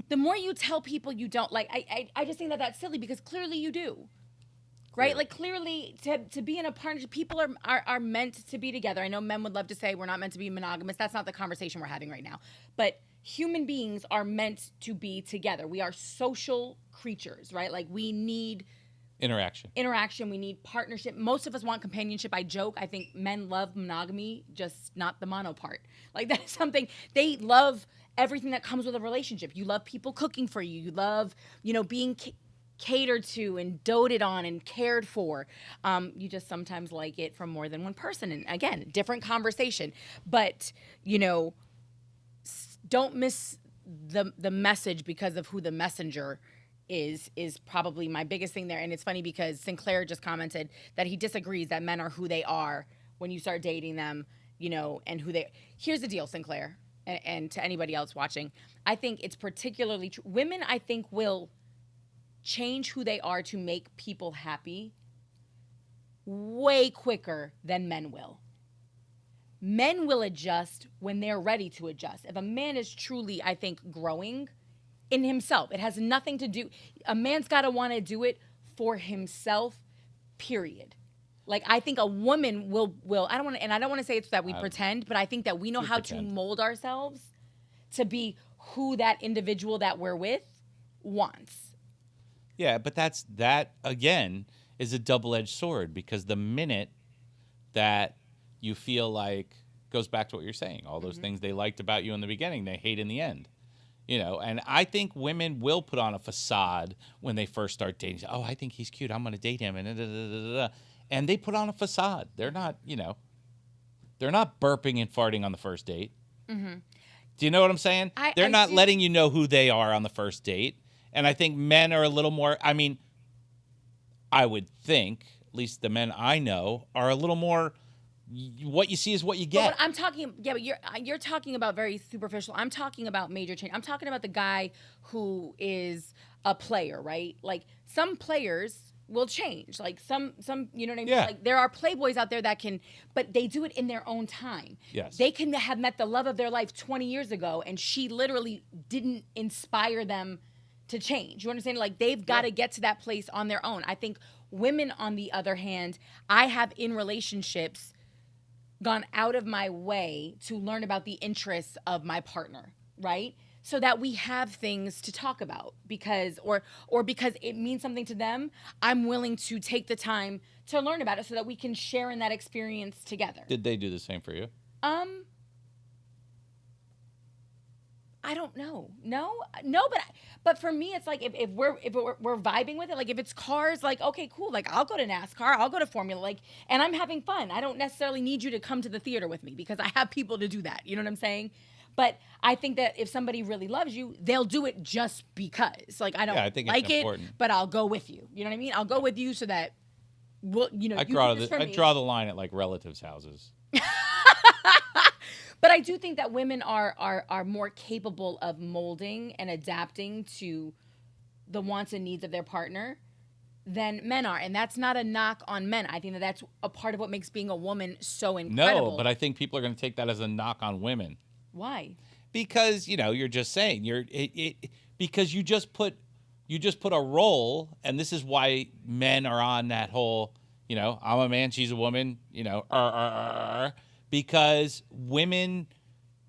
S1: the more you tell people you don't like, I just think that that's silly because clearly you do. Right? Like, clearly, to be in a partnership, people are meant to be together. I know men would love to say we're not meant to be monogamous. That's not the conversation we're having right now. But human beings are meant to be together. We are social creatures, right? Like, we need
S2: interaction.
S1: We need partnership. Most of us want companionship. I joke. I think men love monogamy, just not the mono part. Like, that's something they love. Everything that comes with a relationship. You love people cooking for you. You love, being catered to and doted on and cared for. You just sometimes like it from more than one person. And again, different conversation. But, don't miss the message because of who the messenger is probably my biggest thing there. And it's funny because Sinclair just commented that he disagrees that men are who they are when you start dating them, and who they... Here's the deal, Sinclair, and to anybody else watching. I think it's particularly true. Women, I think, will change who they are to make people happy way quicker than men will. Men will adjust when they're ready to adjust. If a man is truly, I think, growing in himself, it has nothing to do. A man's got to want to do it for himself, period. Like, I think a woman will I don't want to say it's that we pretend, but I think that we know how to mold ourselves to be who that individual that we're with wants.
S2: Yeah, but that again is a double-edged sword, because the minute that you feel like, goes back to what you're saying, all those things they liked about you in the beginning, they hate in the end. You know, and I think women will put on a facade when they first start dating. Oh, I think he's cute, I'm going to date him, and da, da, da, da, da. And they put on a facade. They're not, they're not burping and farting on the first date. Mm-hmm. Do you know what I'm saying? They're not letting you know who they are on the first date. And I think men are a little more, I would think, at least the men I know, are a little more, what you see is what you get.
S1: But I'm talking, but you're talking about very superficial. I'm talking about major change. I'm talking about the guy who is a player, right? Like, some players will change. Like, some, you know what I mean?
S2: Yeah.
S1: Like, there are playboys out there that can, but they do it in their own time.
S2: Yes.
S1: They can have met the love of their life 20 years ago, and she literally didn't inspire them to change. You understand? Like, they've got to get to that place on their own. I think women, on the other hand, I have in relationships gone out of my way to learn about the interests of my partner, right? So that we have things to talk about, because or because it means something to them, I'm willing to take the time to learn about it so that we can share in that experience together.
S2: Did they do the same for you?
S1: I don't know. No, but for me, it's like if we're vibing with it, like if it's cars, like, okay, cool, like I'll go to NASCAR, I'll go to Formula, like, and I'm having fun. I don't necessarily need you to come to the theater with me, because I have people to do that. You know what I'm saying? But I think that if somebody really loves you, they'll do it just because. Like, I don't like it, but I'll go with you. You know what I mean? I'll go with you so that
S2: I draw the line at like relatives' houses.
S1: But I do think that women are more capable of molding and adapting to the wants and needs of their partner than men are. And that's not a knock on men. I think that that's a part of what makes being a woman so incredible.
S2: No, but I think people are going to take that as a knock on women.
S1: Why?
S2: Because, you're just saying, because you just put a role, and this is why men are on that whole, I'm a man, she's a woman, because women,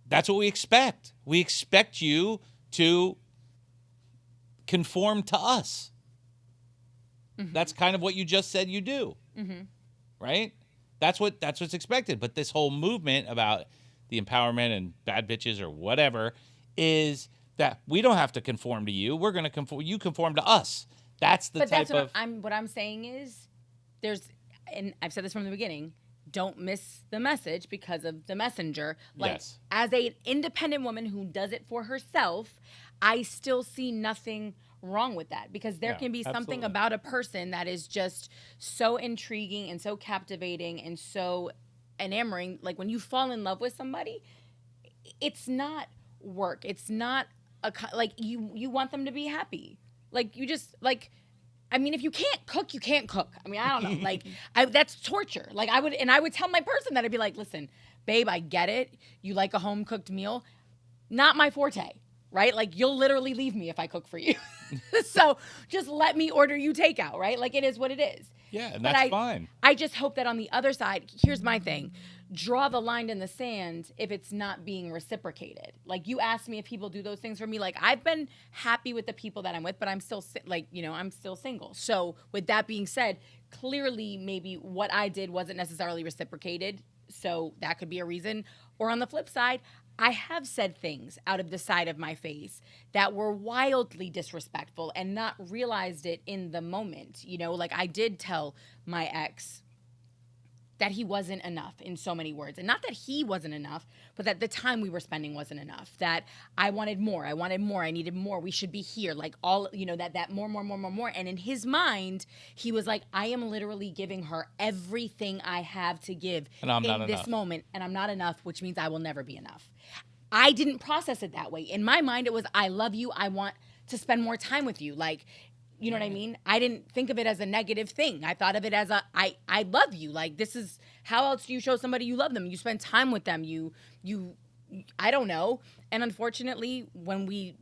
S2: that's what we expect. We expect you to conform to us. Mm-hmm. That's kind of what you just said you do, right? That's what's expected. But this whole movement about the empowerment and bad bitches or whatever is that we don't have to conform to you. We're going to conform. You conform to us. That's the type of.
S1: What I'm saying is, and I've said this from the beginning, don't miss the message because of the messenger. Like,
S2: yes.
S1: As an independent woman who does it for herself, I still see nothing wrong with that, because there can be something about a person that is just so intriguing and so captivating and so enamoring. Like, when you fall in love with somebody, it's not work. It's not like you want them to be happy. Like, you just like. I mean, if you can't cook, you can't cook. I mean, I don't know. Like, that's torture. Like, I would tell my person that. I'd be like, listen, babe, I get it. You like a home-cooked meal. Not my forte, right? Like, you'll literally leave me if I cook for you. So just let me order you takeout, right? Like, it is what it is.
S2: Yeah, and that's fine.
S1: I just hope that on the other side, here's my thing. Draw the line in the sand if it's not being reciprocated. Like, you asked me if people do those things for me. Like, I've been happy with the people that I'm with, but I'm still I'm still single. So with that being said, clearly maybe what I did wasn't necessarily reciprocated. So that could be a reason. Or on the flip side, I have said things out of the side of my face that were wildly disrespectful and not realized it in the moment. Like, I did tell my ex that he wasn't enough in so many words. And not that he wasn't enough, but that the time we were spending wasn't enough. That I wanted more. I needed more. We should be here. Like, all, that more. And in his mind, he was like, I am literally giving her everything I have to give in this moment. And I'm not enough, which means I will never be enough. I didn't process it that way. In my mind, it was, I love you. I want to spend more time with you. Like, You know what I mean? I didn't think of it as a negative thing. I thought of it as I love you. Like, this is, how else do you show somebody you love them? You spend time with them. You I don't know. And unfortunately, when we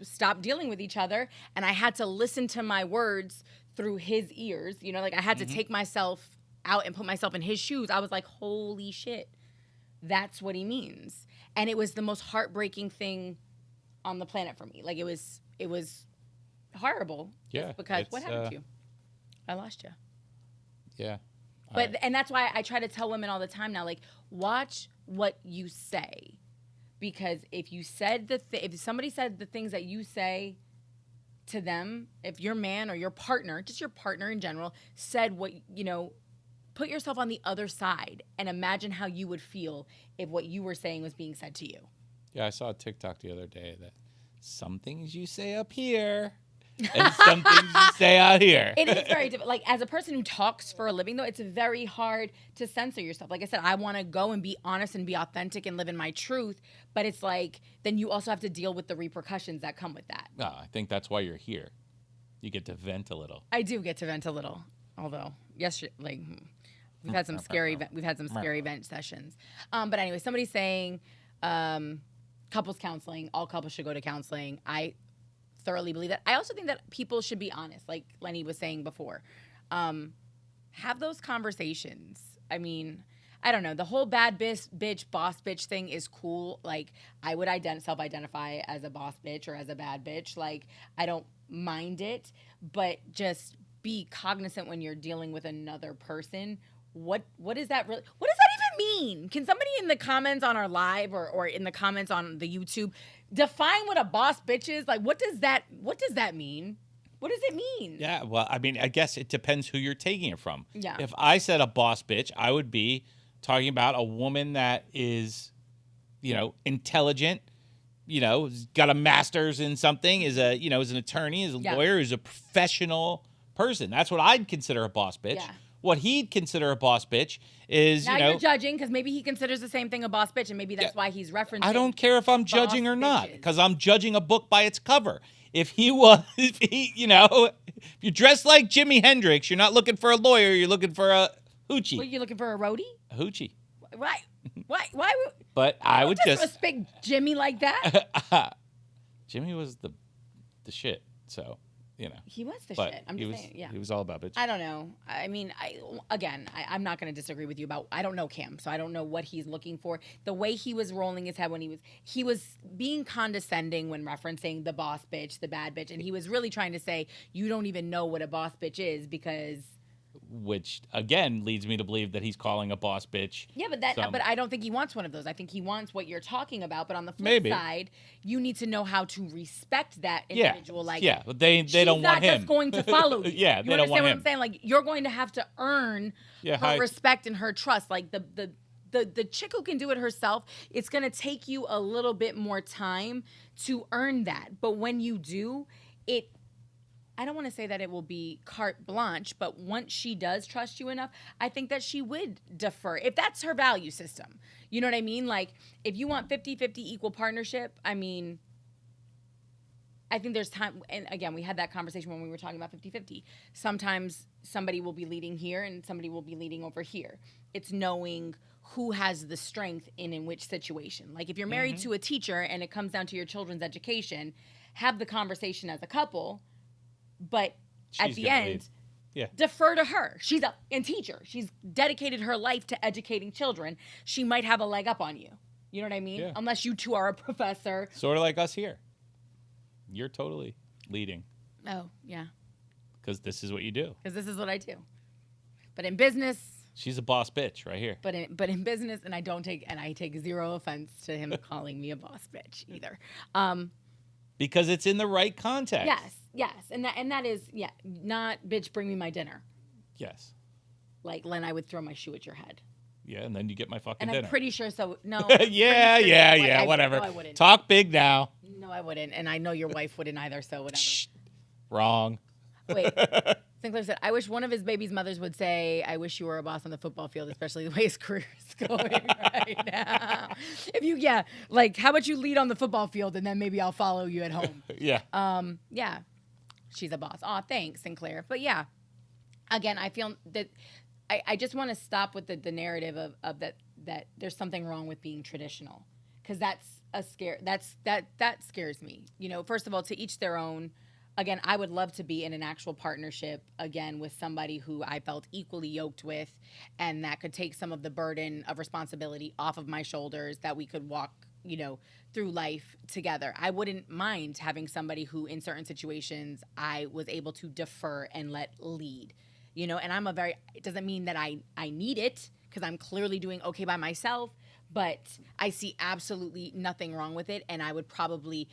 S1: stopped dealing with each other and I had to listen to my words through his ears, you know, like I had to take myself out and put myself in his shoes, I was like, holy shit, that's what he means. And it was the most heartbreaking thing on the planet for me. Like, it was horrible.
S2: Yeah.
S1: Because what happened to you? I lost you.
S2: Yeah.
S1: But and that's why I try to tell women all the time now, like, watch what you say, because if you said if somebody said the things that you say to them, if your man or your partner, just your partner in general, said what, you know, put yourself on the other side and imagine how you would feel if what you were saying was being said to you.
S2: Yeah, I saw a TikTok the other day that some things you say up here and some things you say out here.
S1: It is very difficult. Like, as a person who talks for a living, though, it's very hard to censor yourself. Like I said, I want to go and be honest and be authentic and live in my truth. But it's like, then you also have to deal with the repercussions that come with that.
S2: No, I think that's why you're here. You get to vent a little.
S1: I do get to vent a little, although yesterday, like, we've had some scary vent sessions. But anyway, somebody's saying couples counseling. All couples should go to counseling. I thoroughly believe that. I also think that people should be honest, like Lenny was saying before. Have those conversations. I mean, I don't know. The whole bad bitch, boss bitch thing is cool. Like, I would self-identify as a boss bitch or as a bad bitch. Like, I don't mind it, but just be cognizant when you're dealing with another person. What is that really? What does that even mean? Can somebody in the comments on our live or in the comments on the YouTube define what a boss bitch is? Like, what does that mean? What does it mean?
S2: Yeah, well, I mean, I guess it depends who you're taking it from.
S1: Yeah.
S2: If I said a boss bitch, I would be talking about a woman that is, you know, intelligent, you know, got a master's in something, is an attorney, is a lawyer, is a professional person. That's what I'd consider a boss bitch.
S1: Yeah.
S2: What he'd consider a boss bitch is,
S1: now you're judging because maybe he considers the same thing a boss bitch, and maybe that's why he's referencing.
S2: I don't care if I'm judging or not,
S1: bitches.
S2: because I'm judging a book by its cover. If you're dressed like Jimi Hendrix, you're not looking for a lawyer, you're looking for a hoochie.
S1: What, you looking for a roadie?
S2: A hoochie.
S1: Why?
S2: But I would just
S1: respect Jimmy like that.
S2: Jimmy was the shit, so. You know,
S1: he was the shit. I'm just saying, yeah.
S2: He was all about bitch.
S1: I don't know. I mean, I'm not going to disagree with you about. I don't know Cam, so I don't know what he's looking for. The way he was rolling his head when he was being condescending when referencing the boss bitch, the bad bitch, and he was really trying to say you don't even know what a boss bitch is because.
S2: Which again leads me to believe that he's calling a boss bitch.
S1: Yeah, but I don't think he wants one of those. I think he wants what you're talking about. But on the flip side, you need to know how to respect that individual.
S2: But they don't want him.
S1: She's not just going to follow you.
S2: Yeah, they don't want him.
S1: You understand what I'm saying? Like, you're going to have to earn her respect and her trust. Like the chick who can do it herself, it's going to take you a little bit more time to earn that. But when you do, I don't want to say that it will be carte blanche, but once she does trust you enough, I think that she would defer, if that's her value system. You know what I mean? Like, if you want 50-50 equal partnership, I mean, I think there's time. And again, we had that conversation when we were talking about 50-50. Sometimes somebody will be leading here and somebody will be leading over here. It's knowing who has the strength in which situation. Like, if you're married to a teacher and it comes down to your children's education, have the conversation as a couple. But at the end, defer to her. She's a teacher. She's dedicated her life to educating children. She might have a leg up on you. You know what I mean? Yeah. Unless you two are a professor.
S2: Sort of like us here. You're totally leading.
S1: Oh, yeah.
S2: Because this is what you do.
S1: Because this is what I do. But in business...
S2: She's a boss bitch right here.
S1: But in business, and I take zero offense to him calling me a boss bitch either.
S2: Because it's in the right context.
S1: Yes, and that is not bitch. Bring me my dinner.
S2: Yes.
S1: Like, Len, I would throw my shoe at your head.
S2: Yeah, and then you get my fucking
S1: and
S2: dinner.
S1: And I'm pretty sure. So no.
S2: Whatever.
S1: No, I wouldn't.
S2: Talk big now.
S1: No, I wouldn't, and I know your wife wouldn't either. So whatever.
S2: Shh. Wrong.
S1: Wait. Sinclair said, I wish one of his baby's mothers would say, I wish you were a boss on the football field, especially the way his career is going right now. How about you lead on the football field and then maybe I'll follow you at home.
S2: Yeah.
S1: Yeah. she's a boss. Aw, thanks, Sinclair. But yeah, again, I feel that I just want to stop with the narrative of that there's something wrong with being traditional, because that's a scare. That scares me. You know, first of all, to each their own. Again, I would love to be in an actual partnership, again, with somebody who I felt equally yoked with, and that could take some of the burden of responsibility off of my shoulders, that we could walk, you know, through life together. I wouldn't mind having somebody who, in certain situations, I was able to defer and let lead, you know, and it doesn't mean that I need it, because I'm clearly doing okay by myself, but I see absolutely nothing wrong with it, and I would probably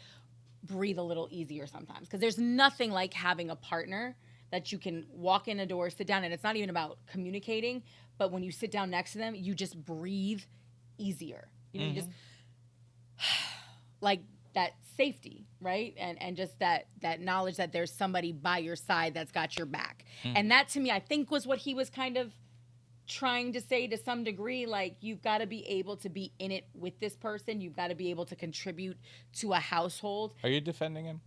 S1: breathe a little easier sometimes, because there's nothing like having a partner that you can walk in a door, sit down, and it's not even about communicating, but when you sit down next to them, you just breathe easier. You know, you just like that safety, right? And just that knowledge that there's somebody by your side that's got your back. And that, to me, I think was what he was kind of trying to say to some degree. Like, you've got to be able to be in it with this person. You've got to be able to contribute to a household.
S2: Are you defending him?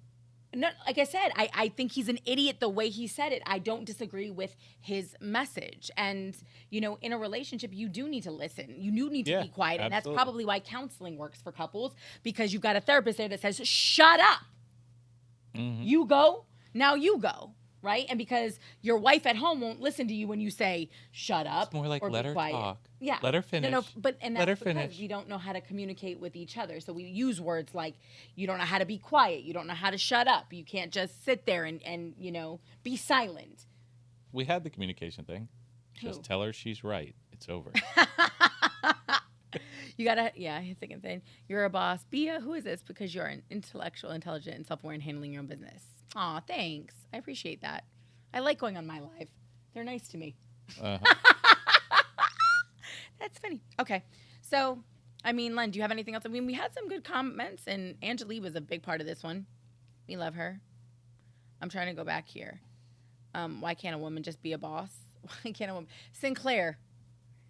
S1: No, like I said, I think he's an idiot the way he said it. I don't disagree with his message. And, you know, in a relationship, you do need to listen. You do need to be quiet. And that's probably why counseling works for couples, because you've got a therapist there that says, shut up. You go, now you go. Right? And because your wife at home won't listen to you when you say, shut up.
S2: It's more like,
S1: or
S2: let her
S1: quiet.
S2: talk.
S1: Yeah.
S2: Let her finish.
S1: No, but and that's
S2: let her
S1: because
S2: finish.
S1: we don't know how to communicate with each other. So we use words like, you don't know how to be quiet. You don't know how to shut up. You can't just sit there and you know, be silent.
S2: We had the communication thing. Just
S1: Who?
S2: tell her she's right. It's over.
S1: You gotta, I think saying, you're a boss. Who is this? Because you're an intellectual, intelligent, and self-aware in handling your own business. Aw, thanks. I appreciate that. I like going on my live. They're nice to me. That's funny. Okay. So, I mean, Len, do you have anything else? I mean, we had some good comments, and Angelique was a big part of this one. We love her. I'm trying to go back here. Why can't a woman just be a boss? Why can't a woman? Sinclair.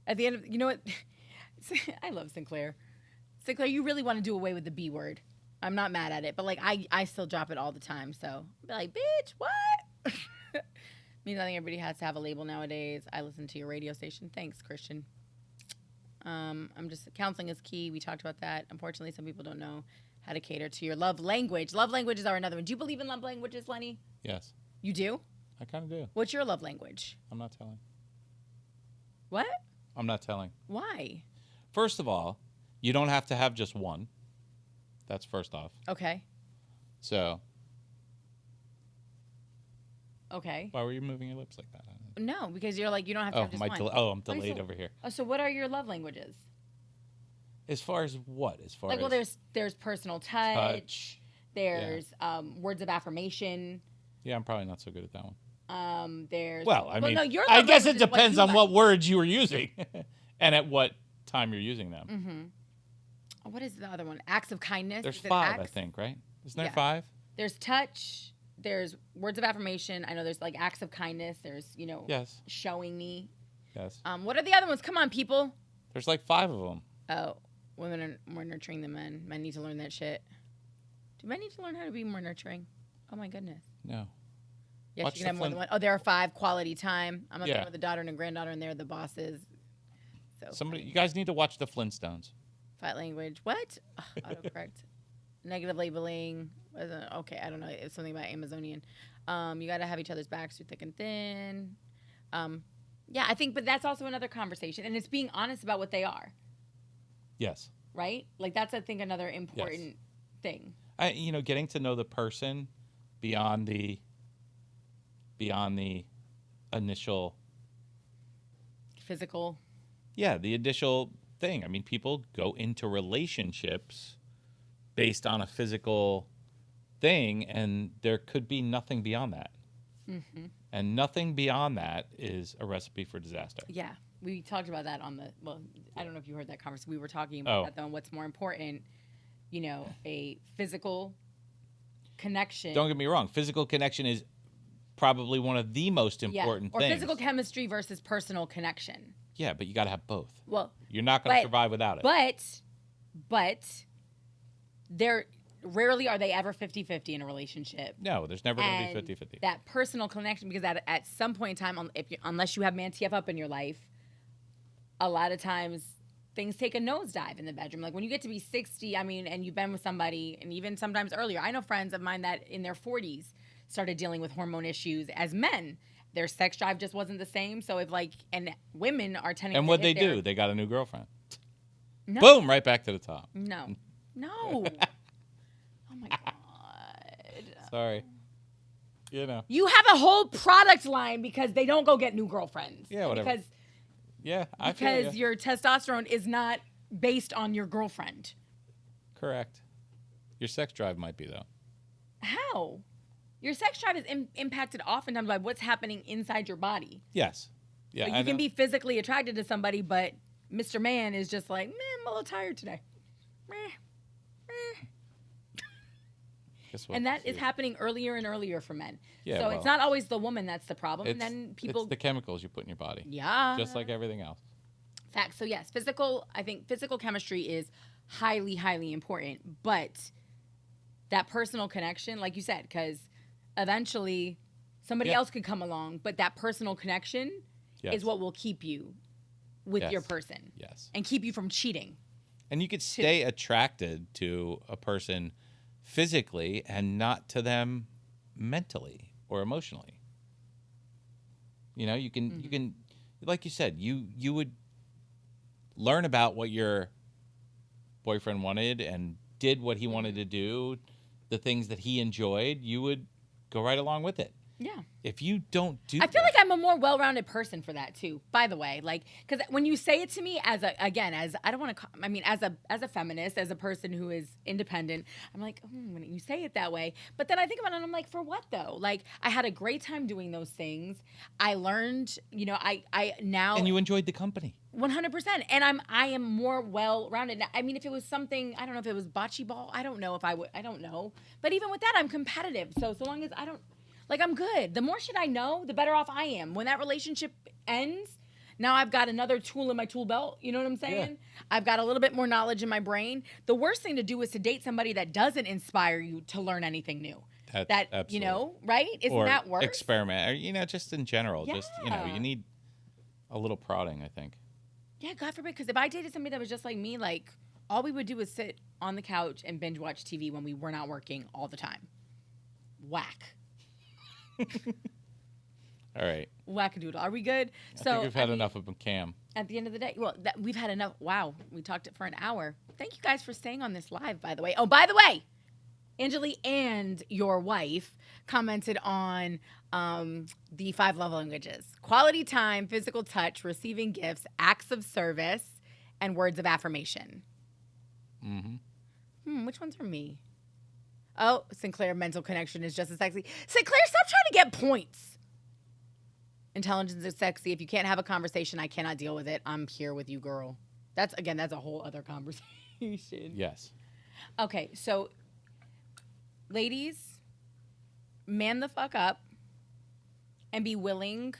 S1: At the end of, you know what? I love Sinclair. Sinclair, you really want to do away with the B word. I'm not mad at it, but like I still drop it all the time. So I'll be like, bitch, what? Means I think everybody has to have a label nowadays. I listen to your radio station. Thanks, Christian. Counseling is key. We talked about that. Unfortunately, some people don't know how to cater to your love language. Love languages are another one. Do you believe in love languages, Lenny?
S2: Yes.
S1: You do?
S2: I kind of do.
S1: What's your love language?
S2: I'm not telling.
S1: What?
S2: I'm not telling.
S1: Why?
S2: First of all, you don't have to have just one. That's first off.
S1: Okay.
S2: So.
S1: Okay.
S2: Why were you moving your lips like that?
S1: No, because you're like, you don't have to have just one.
S2: I'm delayed over here.
S1: Oh, so what are your love languages?
S2: As far as what? As far
S1: like,
S2: as
S1: well, there's personal touch. There's words of affirmation.
S2: Yeah, I'm probably not so good at that one.
S1: There's
S2: no, I guess it depends on what words you were using and at what time you're using them.
S1: Mm-hmm. What is the other one? Acts of kindness.
S2: There's 5, I think, right? Isn't there 5?
S1: There's touch. There's words of affirmation. I know there's like acts of kindness. There's, you know, showing me.
S2: Yes.
S1: What are the other ones? Come on, people.
S2: There's like 5 of them.
S1: Oh, women are more nurturing than men. Men need to learn that shit. Do men need to learn how to be more nurturing? Oh my goodness.
S2: No.
S1: Yeah, you can have more than one. Oh, there are 5. Quality time. I'm up there with a daughter and a granddaughter, and they're the bosses. So
S2: you guys need to watch the Flintstones.
S1: Fight language. What? Autocorrect. Negative labeling. Okay, I don't know. It's something about Amazonian. You got to have each other's backs through thick and thin. Yeah, I think, but that's also another conversation, and it's being honest about what they are. Yes. Right? Like, that's, I think, another important thing.
S2: Getting to know the person beyond the initial
S1: physical.
S2: Yeah, the initial thing. I mean, people go into relationships based on a physical thing, and there could be nothing beyond that. Mm-hmm. And nothing beyond that is a recipe for disaster.
S1: Yeah. We talked about that I don't know if you heard that conversation. We were talking about that, though, and what's more important, a physical connection.
S2: Don't get me wrong. Physical connection is probably one of the most important things.
S1: Or physical chemistry versus personal connection.
S2: Yeah, but you got to have both.
S1: Well,
S2: you're not going to survive without it.
S1: But rarely are they ever 50-50 in a relationship.
S2: No, there's never going
S1: And
S2: to be 50-50.
S1: that personal connection, because at some point in time, unless you have ManTFup in your life, a lot of times things take a nosedive in the bedroom. Like when you get to be 60, and you've been with somebody, and even sometimes earlier, I know friends of mine that in their 40s started dealing with hormone issues as men. Their sex drive just wasn't the same. So and women are tending
S2: And
S1: to
S2: what
S1: hit
S2: they
S1: their-
S2: do, they got a new girlfriend.
S1: No.
S2: Boom, right back to the top.
S1: No. Oh my God.
S2: Sorry. You know.
S1: You have a whole product line because they don't go get new girlfriends.
S2: Yeah, whatever.
S1: Because
S2: Yeah, I feel
S1: because your testosterone is not based on your girlfriend.
S2: correct. Your sex drive might be, though.
S1: How? Your sex drive is impacted oftentimes by what's happening inside your body.
S2: Yes. Yeah,
S1: So
S2: I
S1: you can
S2: know.
S1: be physically attracted to somebody, but Mr. Man is just like, man, I'm a little tired today. Meh, meh.
S2: Guess what?
S1: And that is happening earlier and earlier for men.
S2: Yeah,
S1: so
S2: well,
S1: it's not always the woman that's the problem. And
S2: It's-
S1: then people,
S2: It's the chemicals you put in your body.
S1: yeah.
S2: Just like everything else.
S1: Facts. So yes, I think physical chemistry is highly, highly important. But that personal connection, like you said, because eventually somebody
S2: Yeah.
S1: else could come along, but that personal connection
S2: Yes.
S1: is what will keep you with your
S2: Yes.
S1: person
S2: Yes.
S1: and keep you from cheating.
S2: And you could stay attracted to a person physically and not to them mentally or emotionally. You know, you can like you said, you would learn about what your boyfriend wanted and did what he wanted to do, the things that he enjoyed, you would go right along with it.
S1: Yeah.
S2: If you don't do
S1: I feel
S2: that-
S1: like I'm a more well-rounded person for that too. By the way, like, because when you say it to me as I don't want to, as a feminist, as a person who is independent, I'm like, when you say it that way. But then I think about it, and I'm like, for what though? Like, I had a great time doing those things. I learned, I now
S2: and you enjoyed the company.
S1: 100%, and I am more well-rounded. I mean, if it was something, I don't know if it was bocce ball. I don't know if I would. I don't know. But even with that, I'm competitive. So long as I don't. Like, I'm good. The more shit I know, the better off I am. When that relationship ends, now I've got another tool in my tool belt. You know what I'm saying?
S2: Yeah.
S1: I've got a little bit more knowledge in my brain. The worst thing to do is to date somebody that doesn't inspire you to learn anything new.
S2: Absolutely.
S1: Right? Isn't
S2: or
S1: that worse?
S2: experiment, or, just in general. Just,
S1: Yeah.
S2: you need a little prodding, I think.
S1: Yeah, God forbid. Because if I dated somebody that was just like me, like, all we would do is sit on the couch and binge watch TV when we were not working all the time. Whack.
S2: All right.
S1: Wackadoodle. Are we good?
S2: I think we've had enough of Cam.
S1: At the end of the day, we've had enough. Wow, we talked for an hour. Thank you guys for staying on this live, by the way. Oh, by the way, Angeli and your wife commented on the 5 love languages: quality time, physical touch, receiving gifts, acts of service, and words of affirmation. Which one's for me? Oh, Sinclair, mental connection is just as sexy. Sinclair, stop trying to get points. Intelligence is sexy. If you can't have a conversation, I cannot deal with it. I'm here with you, girl. That's a whole other conversation.
S2: Yes.
S1: Okay, so ladies, man the fuck up and be willing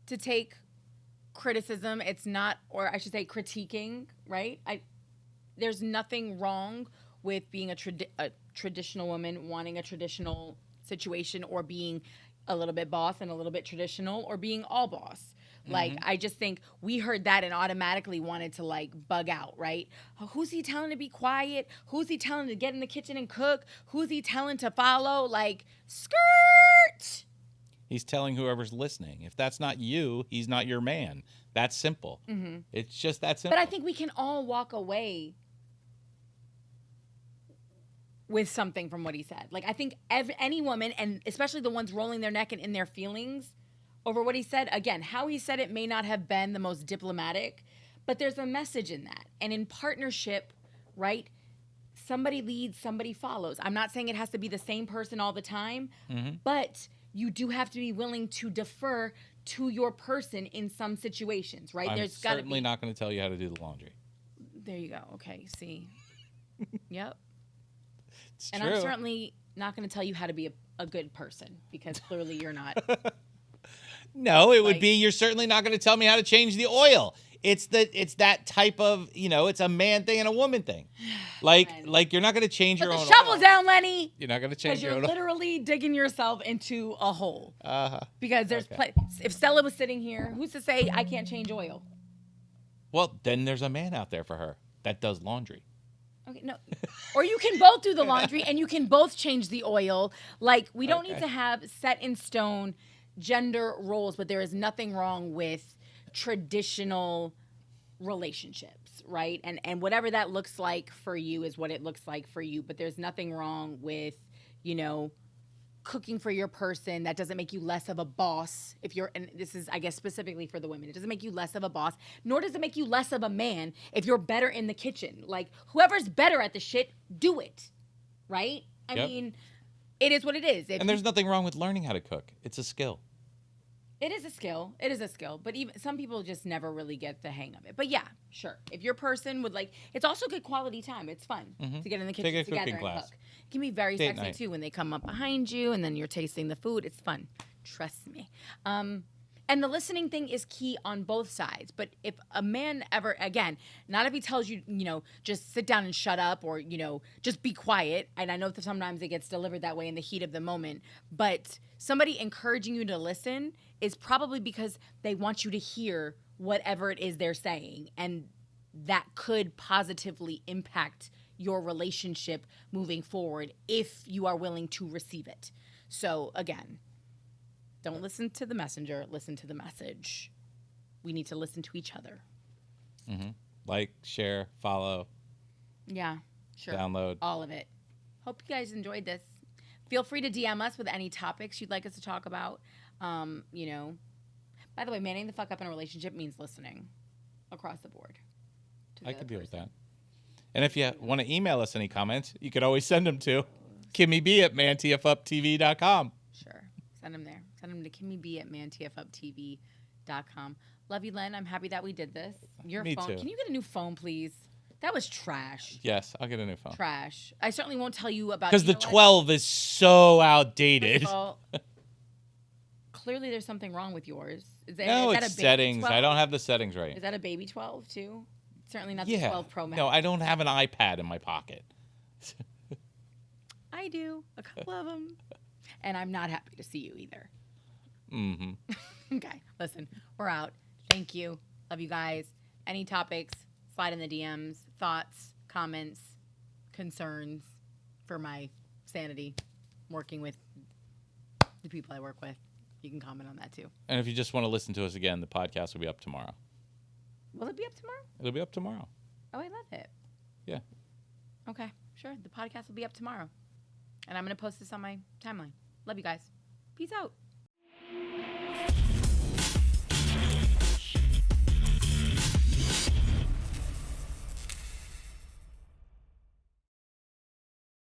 S1: to take criticism. It's not, or I should say critiquing, right? There's nothing wrong with being a traditional woman, wanting a traditional situation, or being a little bit boss and a little bit traditional, or being all boss. Like, I just think we heard that and automatically wanted to, like, bug out, right? Who's he telling to be quiet? Who's he telling to get in the kitchen and cook? Who's he telling to follow? Like, skirt!
S2: He's telling whoever's listening. If that's not you, he's not your man. That's simple. It's just that simple.
S1: But I think we can all walk away with something from what he said. Like, I think any woman, and especially the ones rolling their neck and in their feelings over what he said, again, how he said it may not have been the most diplomatic, but there's a message in that. And in partnership, right, somebody leads, somebody follows. I'm not saying it has to be the same person all the time, but you do have to be willing to defer to your person in some situations, right?
S2: I'm
S1: There's got to be.
S2: certainly not going to tell you how to do the laundry.
S1: There you go. Okay, see. Yep.
S2: It's
S1: And
S2: true.
S1: I'm certainly not going to tell you how to be a good person, because clearly you're not.
S2: No, it would
S1: like-
S2: be, you're certainly not going to tell me how to change the oil. it's that type of, it's a man thing and a woman thing. Like you're not going to change
S1: Put
S2: your
S1: the
S2: own
S1: shovel
S2: oil.
S1: down, Lenny.
S2: You're not going to change
S1: Because
S2: your
S1: you're
S2: own
S1: literally digging yourself into a hole.
S2: Uh-huh.
S1: Because there's if Stella was sitting here, who's to say I can't change oil?
S2: Well, then there's a man out there for her that does laundry.
S1: Okay, no. Or you can both do the laundry and you can both change the oil. Like, we don't need to have set in stone gender roles, but there is nothing wrong with traditional relationships, right? And whatever that looks like for you is what it looks like for you. But there's nothing wrong with, cooking for your person. That doesn't make you less of a boss. And this is, I guess, specifically for the women. It doesn't make you less of a boss, nor does it make you less of a man if you're better in the kitchen. Like, whoever's better at the shit, do it, right? I mean, it is what it is.
S2: And there's nothing wrong with learning how to cook. It's a skill.
S1: It is a skill. It is a skill. But even some people just never really get the hang of it. But yeah, sure. If your person would it's also good quality time. It's fun to get in the kitchen
S2: Take a
S1: together
S2: cooking
S1: and
S2: class.
S1: cook. It can be very
S2: Date
S1: sexy
S2: night.
S1: too when they come up behind you and then you're tasting the food. It's fun. Trust me. And the listening thing is key on both sides. But if a man ever, again, not if he tells you, just sit down and shut up or, just be quiet. And I know that sometimes it gets delivered that way in the heat of the moment. But somebody encouraging you to listen is probably because they want you to hear whatever it is they're saying. And that could positively impact your relationship moving forward if you are willing to receive it. So, again, don't listen to the messenger, listen to the message. We need to listen to each other.
S2: Mm-hmm. Like, share, follow.
S1: Yeah, sure.
S2: Download.
S1: All of it. Hope you guys enjoyed this. Feel free to DM us with any topics you'd like us to talk about. By the way, manning the fuck up in a relationship means listening across the board.
S2: I could deal with that. And if you want to email us any comments, you could always send them to KimmyB at ManTFupTV.com.
S1: Sure. Send them there. Send them to KimmyB at ManTFupTV.com. Love you, Len. I'm happy that we did this. Your
S2: Me
S1: phone.
S2: too.
S1: Can you get a new phone, please? That was trash.
S2: Yes, I'll get a new phone.
S1: Trash. I certainly won't tell you about
S2: Because the 12 is so outdated.
S1: Well, clearly there's something wrong with yours. Is that
S2: No,
S1: a
S2: it's
S1: baby
S2: settings.
S1: 12?
S2: I don't have the settings right.
S1: Is that a baby 12 too? Certainly not the
S2: Yeah.
S1: 12 Pro Max.
S2: No, I don't have an iPad in my pocket.
S1: I do. A couple of them. And I'm not happy to see you either.
S2: Mm-hmm.
S1: Okay. Listen, we're out. Thank you. Love you guys. Any topics, slide in the DMs, thoughts, comments, concerns for my sanity working with the people I work with. You can comment on that too.
S2: And if you just want to listen to us again, the podcast will be up tomorrow.
S1: Will it be up tomorrow?
S2: It'll be up tomorrow.
S1: Oh, I love it.
S2: Yeah.
S1: Okay, sure. The podcast will be up tomorrow. And I'm going to post this on my timeline. Love you guys. Peace out.